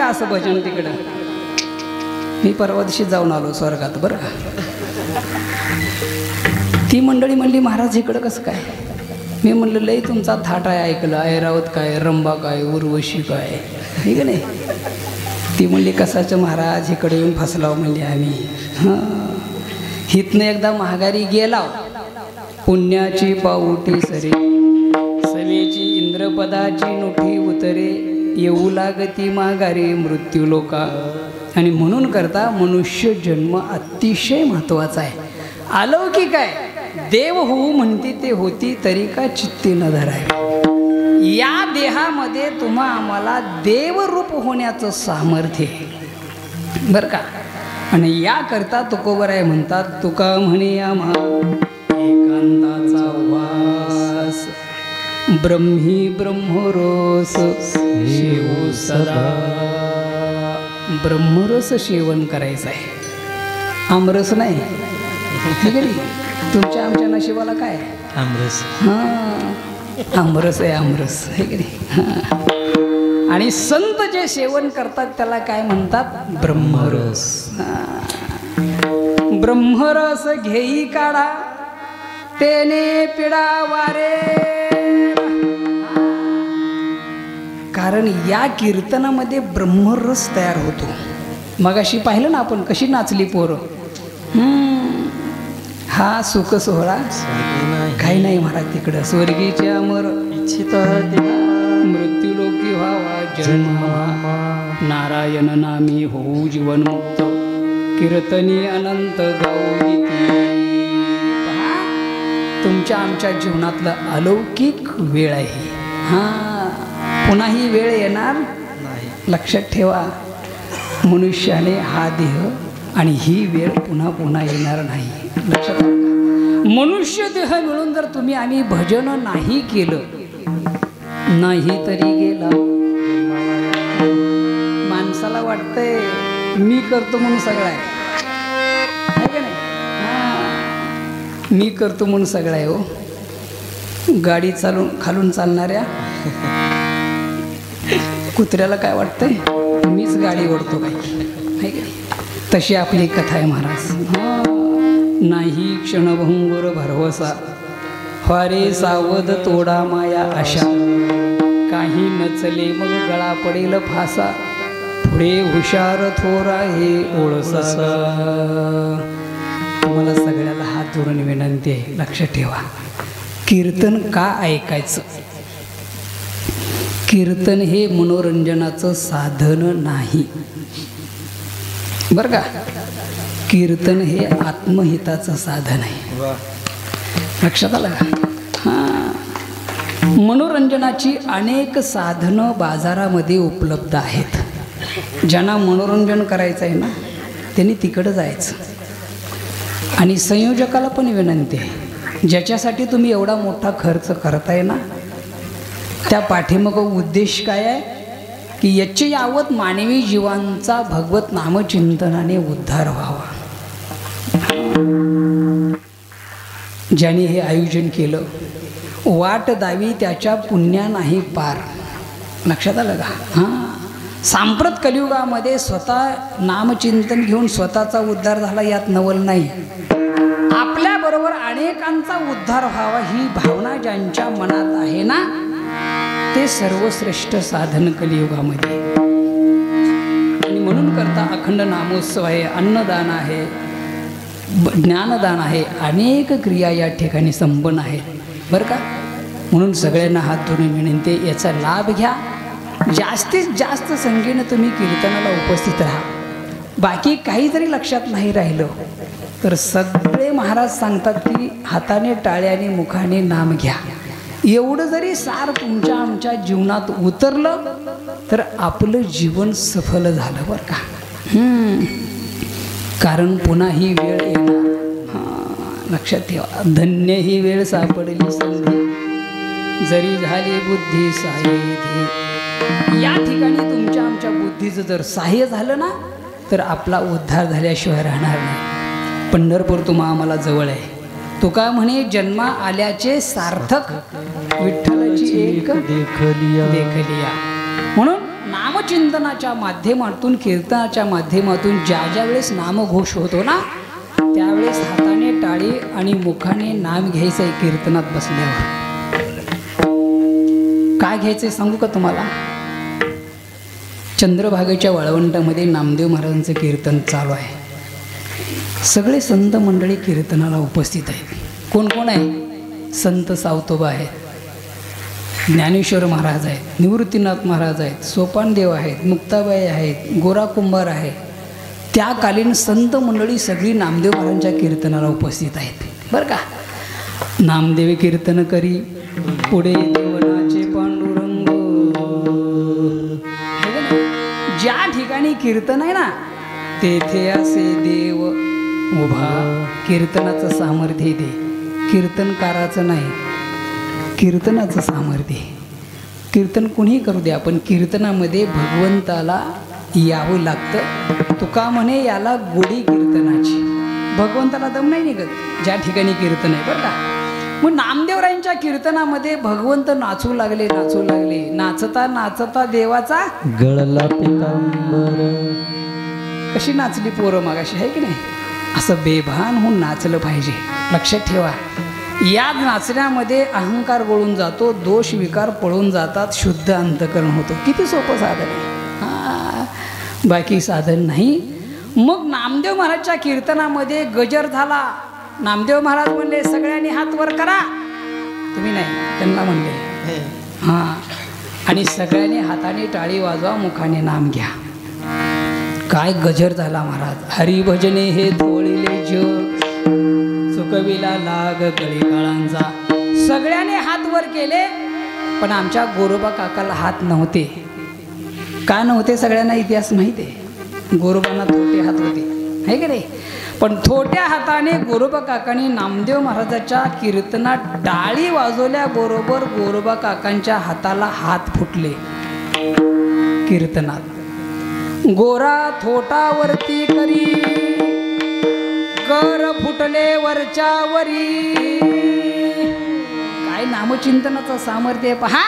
असं भजन तिकडं. मी परवा दिवशी जाऊन आलो स्वर्गात बरं. ती मंडळी म्हणली महाराज इकडं कसं काय. मी म्हणलं लई तुमचा थाट आहे ऐकलं. ऐरावत काय, रंबा काय, उर्वशी काय, हे का नाही. ती म्हणली कसाचं महाराज इकडे येऊन फसलाव म्हणली आम्ही. हां हितनं एकदा महागारी गेलाव. पुण्याची पाऊटी सरे, सवेची इंद्रपदाची नोठी उतरे, येऊ लागती माघारी मृत्यू लोका. आणि म्हणून करता मनुष्य जन्म अतिशय महत्त्वाचा आहे. अलौकिक आहे. देव होऊ म्हणती ते होती तरी का चित्ती न धराय. या देहामध्ये तुम्हा आम्हाला देवरूप होण्याचं सामर्थ्य आहे बरं का. आणि याकरता तुकोबराय म्हणतात तुका म्हणे आम्हा एकांताचा वास, ब्रह्मी ब्रह्मरस शिव सदा. ब्रह्मरस सेवन करायचं आहे, आमरस नाही. ठीक आहे. तुमच्या आमच्या नशिबाला काय आमरस. हां आमरस आहे, आमरस. हे की नाही. हां आणि संत जे सेवन करतात त्याला काय म्हणतात? ब्रह्मरस. ब्रह्मरस घेई काढा तेने पिडा वारे. कारण या कीर्तनामध्ये ब्रह्मरस तयार होतो. मगाशी पाहिलं ना आपण कशी नाचली पोरं. हा सुख सोहळा काही नाही महाराज तिकडं. स्वर्गीचे अमर इच्छित मृत्यू लोकी व्हावा जन्म. नारायण नामी होऊ जीवनमुक्त. कीर्तनी अनंत गाऊगीती. पहा, तुमच्या आमच्या जीवनातलं अलौकिक वेळ आहे. पुन्हा ही वेळ येणार नाही. लक्षात ठेवा. मनुष्याने हा देह आणि ही वेळ पुन्हा पुन्हा येणार नाही. लक्षात मनुष्य देह मिळून जर तुम्ही आम्ही भजन नाही केलं नाही तरी गेला. माणसाला वाटतंय मी करतो म्हणून सगळं आहे का नाही? मी करतो म्हणून सगळं आहे. हो, गाडी खालून चालणाऱ्या कुत्र्याला काय वाटतंय? मीच गाडी ओढतो काही. तशी आपली कथा आहे महाराज. नाही क्षणभंगुर भरवसा फारे सावध तोडा माया आशा. काही नचले मग गळा पडेल फासा. पुढे हुशार थोरा हे ओळसा. तुम्हाला सगळ्याला हात जोडून विनंती आहे. लक्षात ठेवा, कीर्तन का ऐकायचं? कीर्तन हे मनोरंजनाचं साधन नाही बरं का. कीर्तन हे आत्महिताचं साधन आहे. लक्षात आलं का? मनोरंजनाची अनेक साधनं बाजारामध्ये उपलब्ध आहेत. ज्यांना मनोरंजन करायचं आहे ना त्यांनी तिकडं जायचं. आणि संयोजकाला पण विनंती आहे, ज्याच्यासाठी तुम्ही एवढा मोठा खर्च करताय ना त्या पाठीमागं उद्देश काय आहे की याचे यावत मानवी जीवांचा भगवत नामचिंतनाने उद्धार व्हावा. ज्याने हे आयोजन केलं वाट दावी त्याच्या पुण्या नाही पार. लक्षात आलं का? सांप्रत कलियुगामध्ये स्वतः नामचिंतन घेऊन स्वतःचा उद्धार झाला यात नवल नाही. आपल्याबरोबर अनेकांचा उद्धार व्हावा ही भावना ज्यांच्या मनात आहे ना ते सर्वश्रेष्ठ साधन कलियुगामध्ये. आणि म्हणून करता अखंड नामोत्सव आहे, अन्नदान आहे, ज्ञानदान आहे, अनेक क्रिया या ठिकाणी संपन्न आहेत बरं का. म्हणून सगळ्यांना हात धरून विनंती, याचा लाभ घ्या. जास्तीत जास्त संख्येनं तुम्ही कीर्तनाला उपस्थित राहा. बाकी काही जरी लक्षात नाही राहिलं तर सगळे महाराज सांगतात की हाताने टाळ्याने मुखाने नाम घ्या. एवढं जरी सार तुमच्या आमच्या जीवनात उतरलं तर आपलं जीवन सफल झालं बरं का. कारण पुन्हा ही वेळ येणार. लक्षात ठेवा, धन्य ही वेळ सापडली संधी जरी झाली बुद्धी साहित्य. या ठिकाणी तुमच्या आमच्या बुद्धीचं जर सहाय्य झालं ना तर आपला उद्धार झाल्याशिवाय राहणार नाही. पंढरपूर तुम्हा आम्हाला जवळ आहे. तुका म्हणे जन्मा आल्याचे सार्थक विठ्ठलाची एक देखलिया. म्हणून नामचिंतनाच्या माध्यमातून कीर्तनाच्या माध्यमातून ज्या ज्या वेळेस नामघोष होतो ना त्यावेळेस हाताने टाळी आणि मुखाने नाम घ्यायचं आहे. कीर्तनात बसल्यावर काय घ्यायचंय सांगू का तुम्हाला? चंद्रभागेच्या वाळवंटामध्ये नामदेव महाराजांचं कीर्तन चालू आहे. सगळे संत मंडळी कीर्तनाला उपस्थित आहेत. कोण कोण आहे? संत सावतोबा आहेत, ज्ञानेश्वर महाराज आहेत, निवृत्तीनाथ महाराज आहेत, सोपानदेव आहेत, मुक्ताबाई आहेत, गोरा कुंभार आहे. त्याकालीन संत मंडळी सगळी नामदेव महाराजांच्या कीर्तनाला उपस्थित आहेत बरं का. नामदेव कीर्तन करी पुढे देवनाचे पांडुरंग. ज्या ठिकाणी कीर्तन आहे ना तेथे असे देव उभा. कीर्तनाचं सामर्थ्य दे, कीर्तनकाराचं नाही, कीर्तनाचं सामर्थ्य. कीर्तन कुणीही करू दे, आपण कीर्तनामध्ये भगवंताला यावं लागतं. तुका म्हणे याला गोडी कीर्तनाची. भगवंताला दम नाही निघत ज्या ठिकाणी कीर्तन आहे बरं का. मग नामदेवरायांच्या कीर्तनामध्ये भगवंत नाचू लागले नाचू लागले. नाचता नाचता देवाचा गळला पितांबर. कशी नाचली पोरं मागाशी, आहे की नाही? असं बेभान होऊन नाचलं पाहिजे. लक्षात ठेवा, या नाचण्यामध्ये अहंकार गळून जातो, दोष विकार पळून जातात, शुद्ध अंतकरण होतो. किती सोपं साधन आहे, हां, बाकी साधन नाही. मग नामदेव महाराजच्या कीर्तनामध्ये गजर झाला. नामदेव महाराज म्हणले सगळ्यांनी हात वर करा. तुम्ही नाही, त्यांना म्हणले, हां, आणि सगळ्यांनी हाताने टाळी वाजवा, मुखाने नाम घ्या. काय गजर झाला महाराज. हरिभजने हे तोळिले जग, चुकविला लाग कळी काळांचा. सगळ्यांनी हात वर केले, पण आमच्या गोरोबा काकाला हात नव्हते. का नव्हते सगळ्यांना इतिहास माहिती आहे. गोरोबांना थोटे हात होते, आहे की नाही? पण थोट्या हाताने गोरोबा काकांनी नामदेव महाराजाच्या कीर्तनात टाळी वाजवल्याबरोबर गोरोबा काकांच्या हाताला हात फुटले कीर्तनात. गोरा थोटावरती करी कर फुटले वरच्या वरी. काय नामचिंतनाचं सामर्थ्य पहा.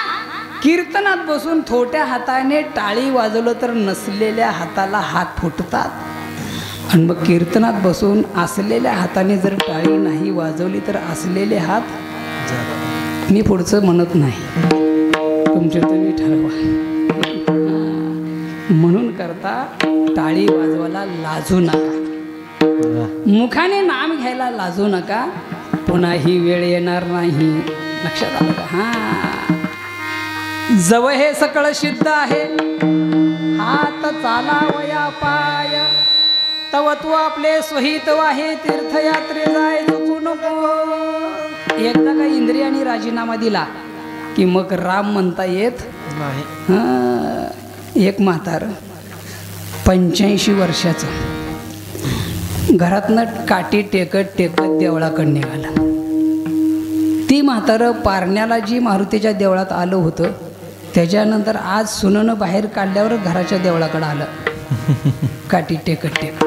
कीर्तनात बसून थोट्या हाताने टाळी वाजवलं तर नसलेल्या हाताला हात फुटतात, आणि मग कीर्तनात बसून असलेल्या हाताने जर टाळी नाही वाजवली तर असलेले हात. मी पुढचं म्हणत नाही, तुमच्या तुम्ही ठरवा. म्हणून करता टाळी वाजवायला लाजू नका, मुखाने नाम घ्यायला लाजू नका. पुन्हा ही वेळ येणार नाही. लक्षात आलं का? हां, जव हे सकळ सिद्ध आहे, हात चालावया पाय, तव तू आपले स्वहित वाहे, तीर्थयात्रे जाय चुकू नको. एकदा का इंद्रियाने राजीनामा दिला की मग राम म्हणता येत नाही. हां, एक म्हातार 85 वर्षाचं घरातनं काठी टेकत टेकत देवळाकडे निघालं. ती म्हातारं पारण्याला जी मारुतीच्या देवळात आलं होतं त्याच्यानंतर आज सुननं बाहेर काढल्यावर घराच्या देवळाकडे आलं काठी टेकत टेकत.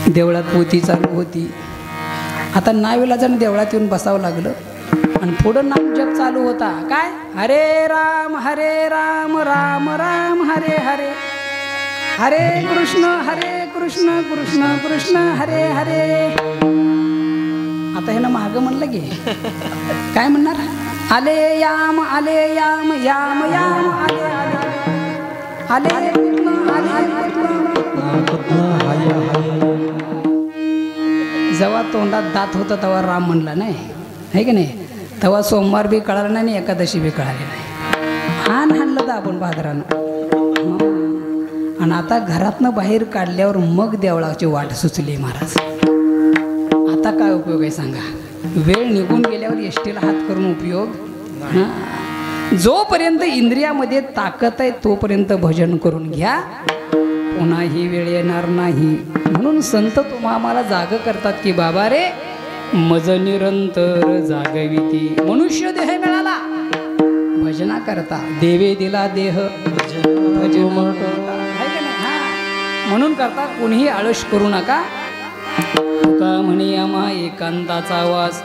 देवळात पोथी चालू होती. आता नावेलाजानं देवळात येऊन बसावं लागलं, आणि पुढं नाम जप चालू होता. काय? हरे राम राम राम हरे हरे, हरे कृष्ण कृष्ण कृष्ण हरे हरे. आता हे ना मागं म्हणलं की काय म्हणणार? आले याम याम याम आले आले आले जेव्हा तोंडात दात होता तेव्हा राम म्हणला नाही, आहे की नाही? तेव्हा सोमवार बी कळाला नाही आणि एकादशी बी कळाली नाही. हाणलं तर आपण बाजारानं. आणि आता घरातनं बाहेर काढल्यावर मग देवळाची वाट सुचली महाराज. आता काय उपयोग आहे सांगा? वेळ निघून गेल्यावर एसटीला हात करून उपयोग. जोपर्यंत इंद्रियामध्ये ताकद आहे तोपर्यंत भजन करून घ्या, पुन्हा ही वेळ येणार नाही. म्हणून संत तुम्हाला जाग करतात की बाबा रे मज निरंतर जागविती. मनुष्य देह मिळाला भजना करता, देवे दिला देह भजन करता, म्हणून करता. कोणीही आळस करू नका. तुका म्हणे आम्हा एकांताचा वास,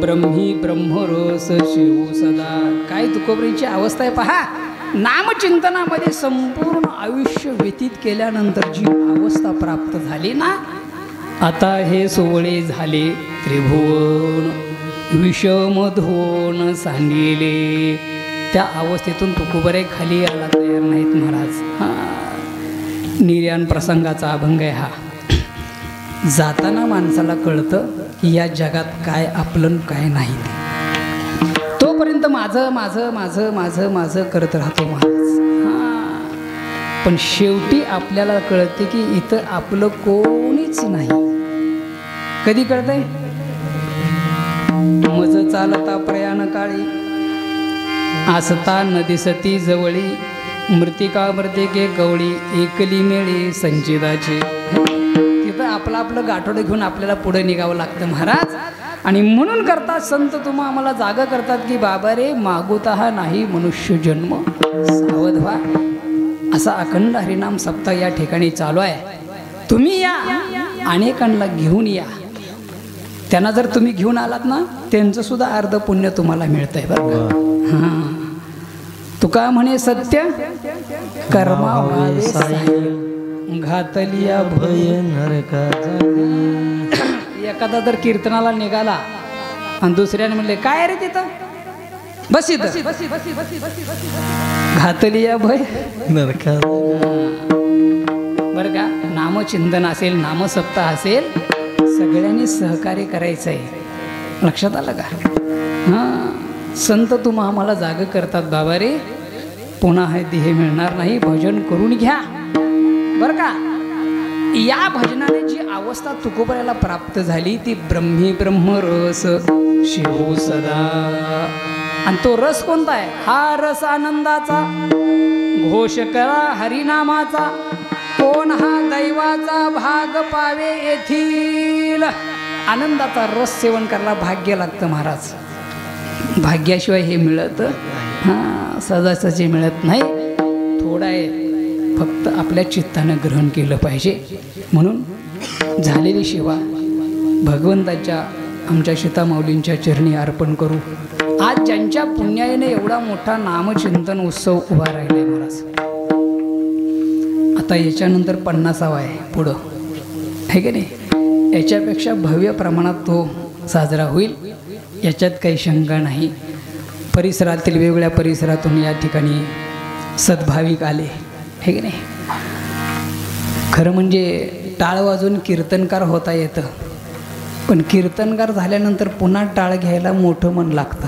ब्रह्मी ब्रह्मरस शिव सदा. काय तुकोबरीची अवस्था आहे पहा. नामचिंतनामध्ये संपूर्ण आयुष्य व्यतीत केल्यानंतर जी अवस्था प्राप्त झाली ना, आता हे सोहळे झाले त्रिभुवन विषमधोन सांडिले. त्या अवस्थेतून तुकोबरे खाली यायला तयार नाहीत महाराज. निर्याण प्रसंगाचा अभंग आहे हा. जाताना माणसाला कळतं की या जगात काय आपलं काय नाही. तोपर्यंत माझं माझं माझं माझं माझं करत राहतो महाराज. पण शेवटी आपल्याला कळते की इथं आपलं कोणीच नाही. कधी कळतंय? मज चालता प्रयाण काळी, आसता नदी सती जवळी, मृतिका मृतिके कवळी, एकली मेळी संचिताची. तिथं आपलं आपलं गाठोडं घेऊन आपल्याला पुढे निघावं लागतं महाराज. आणि म्हणून करतात संत तुम्हा आम्हाला जागा करतात की बाबा रे मागोता नाही मनुष्य जन्म, सावध व्हा. असा अखंड हरिनाम सप्ताह या ठिकाणी चालू आहे. तुम्ही या, अनेकांना घेऊन या. त्यांना जर तुम्ही घेऊन आलात ना त्यांचं सुद्धा अर्ध पुण्य तुम्हाला मिळतंय बरं का? हां तुका म्हणे सत्य कर्मा व्हावे सहाय्य घातलिया भय नरका एखादा जर कीर्तनाला निघाला आणि दुसऱ्याने म्हणले काय रे तिथं बस इथं घातलिया भय नरका बरं का? नामचिंतन असेल नामसप्ताह असेल सगळ्यांनी सहकार्य करायचं आहे. लक्षात आलं का? हां संत तुम्हा आम्हाला जाग करतात बाबा रे पुन्हा हे देह मिळणार नाही भजन करून घ्या बरं का? या भजनाने जी अवस्था तुकोबऱ्याला प्राप्त झाली ती ब्रह्मी ब्रह्मरस शिव सदा. आणि तो रस कोणता आहे? हा रस आनंदाचा घोष करा हरिनामाचा कोण हा दैवाचा भाग पावे येथील. आनंदाचा रस सेवन करायला भाग्य लागतं महाराज. भाग्याशिवाय हे मिळत हां सहजासहजी मिळत नाही. थोडा आहे फक्त आपल्या चित्तानं ग्रहण केलं पाहिजे. म्हणून झालेली सेवा भगवंताच्या आमच्या सीतामाऊलींच्या चरणी अर्पण करू. आज ज्यांच्या पुण्याने एवढा मोठा नामचिंतन उत्सव उभा राहिला आहे महाराज. आता याच्यानंतर 50वा आहे पुढं आहे की नाही. याच्यापेक्षा भव्य प्रमाणात तो साजरा होईल याच्यात काही शंका नाही. परिसरातील वेगवेगळ्या परिसरातून या ठिकाणी सद्भाविक आले हे की नाही. खरं म्हणजे टाळ वाजून कीर्तनकार होता येतं पण कीर्तनकार झाल्यानंतर पुन्हा टाळ घ्यायला मोठं मन लागतं.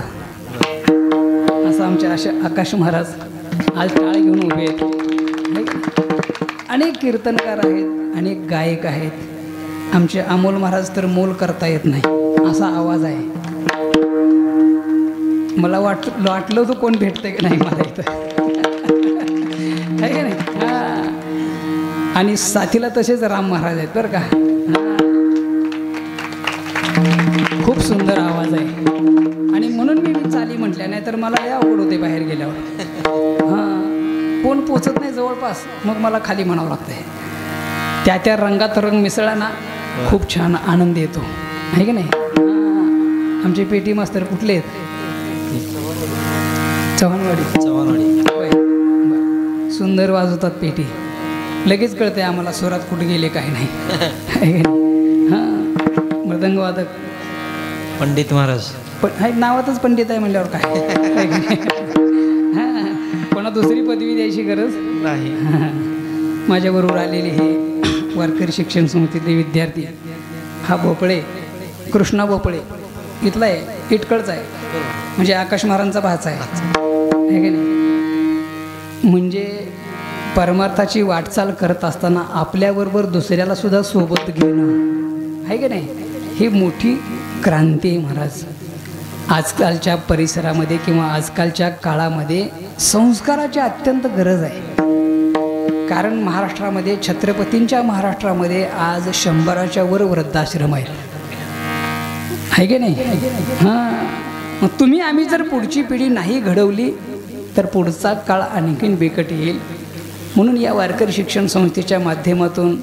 असं आमचे असे आकाश महाराज आज टाळ घेऊन उभे आहेत. अनेक कीर्तनकार आहेत अनेक गायक आहेत. आमचे अमोल महाराज तर मोल करता येत नाही असा आवाज आहे. मला वाटलं तर कोण भेटतंय की नाही मला इथं आहे की नाही. हां आणि साथीला तसेच राम महाराज आहेत बरं का. खूप सुंदर आवाज आहे आणि म्हणून मी चाली म्हटल्या नाही तर मला या आवड होते बाहेर गेल्यावर. हां कोण पोचत नाही जवळपास मग मला खाली म्हणावं लागतंय. त्या रंगात रंग मिसळला ना खूप छान आनंद येतो आहे की नाही. आमचे पेटी मास्तर कुठले आहेत? चव्हाणवाडी. सुंदर वाजवतात पेटी. लगेच कळते आम्हाला स्वरात कुठे गेले काही नाही आहे की नाही. हां मृदंगवादक पंडित महाराज पण नावातच पंडित आहे म्हणल्यावर काय. हां कोणा दुसरी पदवी द्यायची गरज नाही. माझ्याबरोबर आलेले हे वारकरी शिक्षण समितीतले विद्यार्थी. हा भोपळे कृष्णा भोपळे इथला आहे इटकळचा आहे म्हणजे आकाश महाराजांचा भाचा आहे की नाही. म्हणजे परमार्थाची वाटचाल करत असताना आपल्याबरोबर दुसऱ्याला सुद्धा सोबत घेणं आहे की नाही ही मोठी क्रांती आहे महाराज. आजकालच्या परिसरामध्ये किंवा आजकालच्या काळामध्ये संस्काराची अत्यंत गरज आहे. कारण महाराष्ट्रामध्ये छत्रपतींच्या महाराष्ट्रामध्ये आज 100च्या वर वृद्धाश्रम आहेत आहे की नाही. हां मग तुम्ही आम्ही जर पुढची पिढी नाही घडवली तर पुढचा काळ आणखीन बिकट येईल. म्हणून या वारकरी शिक्षण संस्थेच्या माध्यमातून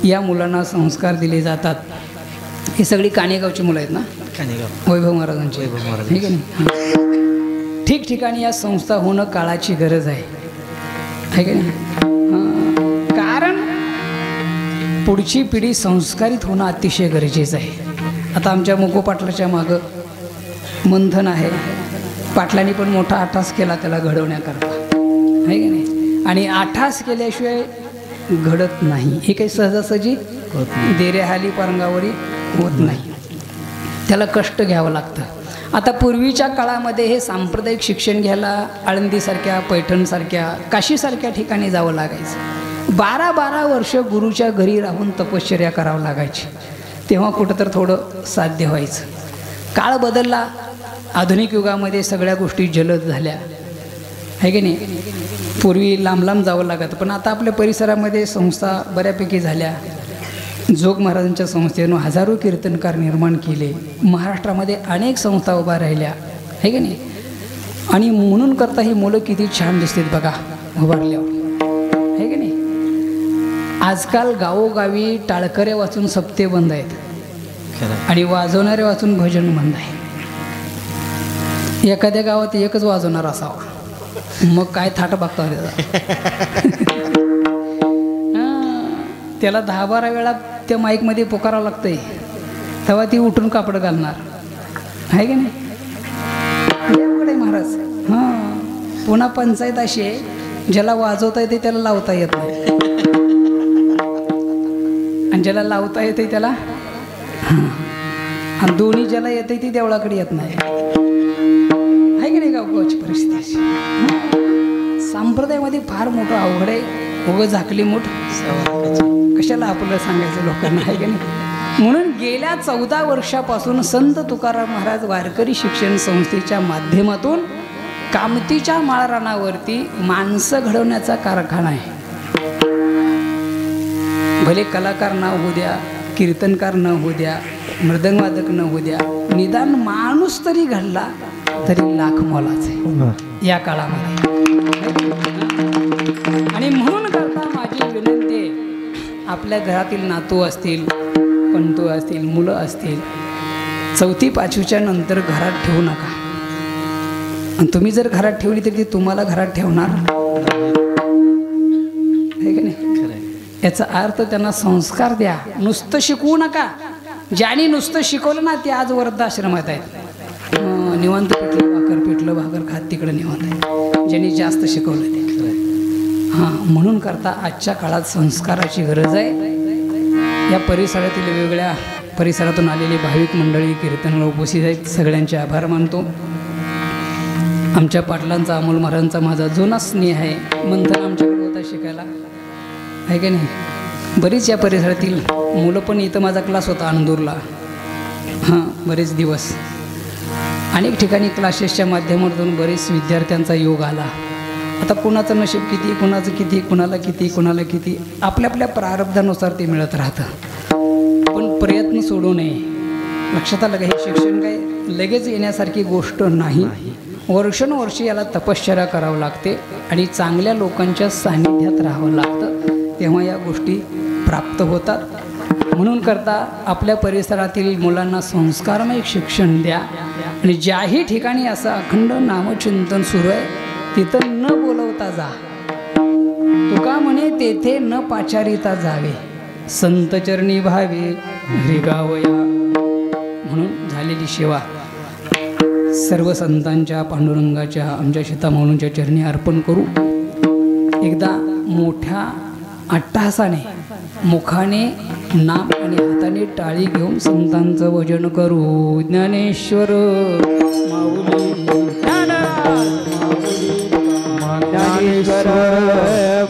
या मुलांना संस्कार दिले जातात. ही सगळी काणेगावची मुलं आहेत ना. वैभव महाराजांची ठीक आहे ना. ठिकठिकाणी या संस्था होणं काळाची गरज आहे की नाही. कारण पुढची पिढी संस्कारित होणं अतिशय गरजेचं आहे. आता आमच्या मुको पाटलाच्या मागं मंथन आहे. पाटलांनी पण मोठा आठास केला त्याला घडवण्याकरता आहे की नाही. आणि आठास केल्याशिवाय घडत नाही. हे काही सहजासहजी देरेहाली पारंगावरी होत नाही. त्याला कष्ट घ्यावं लागतं. आता पूर्वीच्या काळामध्ये हे सांप्रदायिक शिक्षण घ्यायला आळंदीसारख्या पैठणसारख्या काशीसारख्या ठिकाणी जावं लागायचं. 12-12 वर्ष गुरुच्या घरी राहून तपश्चर्या करावं लागायची. तेव्हा कुठं तर थोडं साध्य व्हायचं. काळ बदलला. आधुनिक युगामध्ये सगळ्या गोष्टी जलद झाल्या आहे की नाही. पूर्वी लांब लांब जावं लागत पण आता आपल्या परिसरामध्ये संस्था बऱ्यापैकी झाल्या. जोग महाराजांच्या संस्थेनं हजारो कीर्तनकार निर्माण केले. महाराष्ट्रामध्ये अनेक संस्था उभा राहिल्या आहे की नाही. आणि म्हणून करता ही मुलं किती छान दिसतात बघा उभारल्यावर आहे की नाही. आजकाल गावोगावी टाळकऱ्या वाचून सप्ते बंद आहेत खरं. आणि वाजवणारे वाचून भजन बंद आहे. एखाद्या गावात एकच वाजवणार असावा, मग काय थाट बघता त्याला 10-12 वेळा त्या माईकमध्ये पुकारावं लागतंय, तेव्हा ती उठून कापड घालणार आहे की नाही. एवढे महाराज. हां, पुन्हा पंचायत अशी आहे, ज्याला वाजवता येते त्याला लावता येत नाही, आणि ज्याला लावता येते त्याला आणि दोन्ही ज्याला येते ती देवळाकडे येत नाही. आहे की नाही गावगावची परिस्थिती अशी. संप्रदायामध्ये फार मोठं अवघड आहे. उगं झाकली मूठ कशाला आपलं सांगायचं लोकांना, आहे की नाही. म्हणून गेल्या 14 वर्षापासून संत तुकाराम महाराज वारकरी शिक्षण संस्थेच्या माध्यमातून कामतीच्या माळरानावरती माणसं घडवण्याचा कारखाना आहे. भले कलाकार न होऊ द्या, कीर्तनकार न होऊ द्या, मृदंगवादक न होऊ द्या, निदान माणूस तरी घडला तरी लाख मोलाच आहे या काळामध्ये. आणि म्हणून करता माझी विनंती आहे, आपल्या घरातील नातू असतील, पंतू असतील, मुलं असतील, 4वी-5वीच्या नंतर घरात ठेवू नका. आणि तुम्ही जर घरात ठेवली तरी ती तुम्हाला घरात ठेवणार आहे की नाही. याचा अर्थ त्यांना संस्कार द्या, नुसतं शिकवू नका. ज्याने नुसतं शिकवलं ना ते आज वृद्धाश्रमात आहेत. निवांत पिठलं भाकर खात तिकडं निवांत आहे, ज्यांनी जास्त शिकवलं ते. हां, म्हणून करता आजच्या काळात संस्काराची गरज आहे. या परिसरातील वेगवेगळ्या परिसरातून आलेली भाविक मंडळी कीर्तनाला उपस्थित आहेत, सगळ्यांचे आभार मानतो. आमच्या पाटलांचा, अमोल महाराजांचा माझा जुना स्नेह आहे. मंथन आमच्याकडे होता शिकायला, आहे की नाही. बरीच या परिसरातील मुलं पण, इथं माझा क्लास होता अंदूरला. हां, बरेच दिवस अनेक ठिकाणी क्लासेसच्या माध्यमातून बरेच विद्यार्थ्यांचा योग आला. आता कुणाचं नशीब किती, कुणाचं किती, कुणाला किती, कुणाला किती, आपल्या आपल्या प्रारब्धानुसार ते मिळत राहतं. पण प्रयत्न सोडू नये. लक्षात आलं का, हे शिक्षण काय लगेच येण्यासारखी गोष्ट नाही. वर्षानुवर्ष याला तपश्चर्या करावं लागते आणि चांगल्या लोकांच्या सानिध्यात राहावं लागतं, तेव्हा या गोष्टी प्राप्त होतात. म्हणून करता आपल्या परिसरातील मुलांना संस्कारमय शिक्षण द्या. आणि ज्याही ठिकाणी असं अखंड नामचिंतन सुरू आहे तिथं न बोलवता जा. तुका म्हणे तेथे न पाचारिता जावे, संत चरणी भावे हरी गावया. म्हणून झालेली सेवा सर्व संतांच्या, पांडुरंगाच्या, आमच्या सीतामाऊलींच्या चरणी अर्पण करू. एकदा मोठ्या अट्टहासाने, मुखाने नाम आणि हाताने टाळी घेऊन संतांचं भजन करू. ज्ञानेश्वर माऊली, ज्ञानेश्वर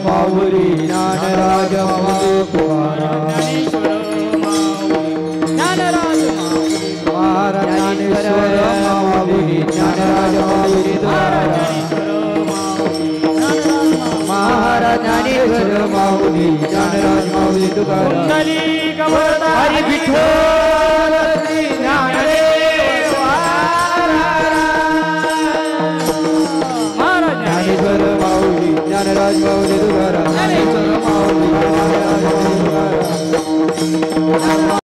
माऊली, ज्ञानराज ज्ञानेश्वर माऊली, ज्ञानराज महाराज ज्ञानेश्वर माऊली, ज्ञानराज माऊली तुकाराम. हरी विठ्ठल श्री ज्ञानदेव महाराज. ज्ञानेश्वर माऊली, ज्ञानराज माऊली तुकाराम. ज्ञानेश्वर माऊली,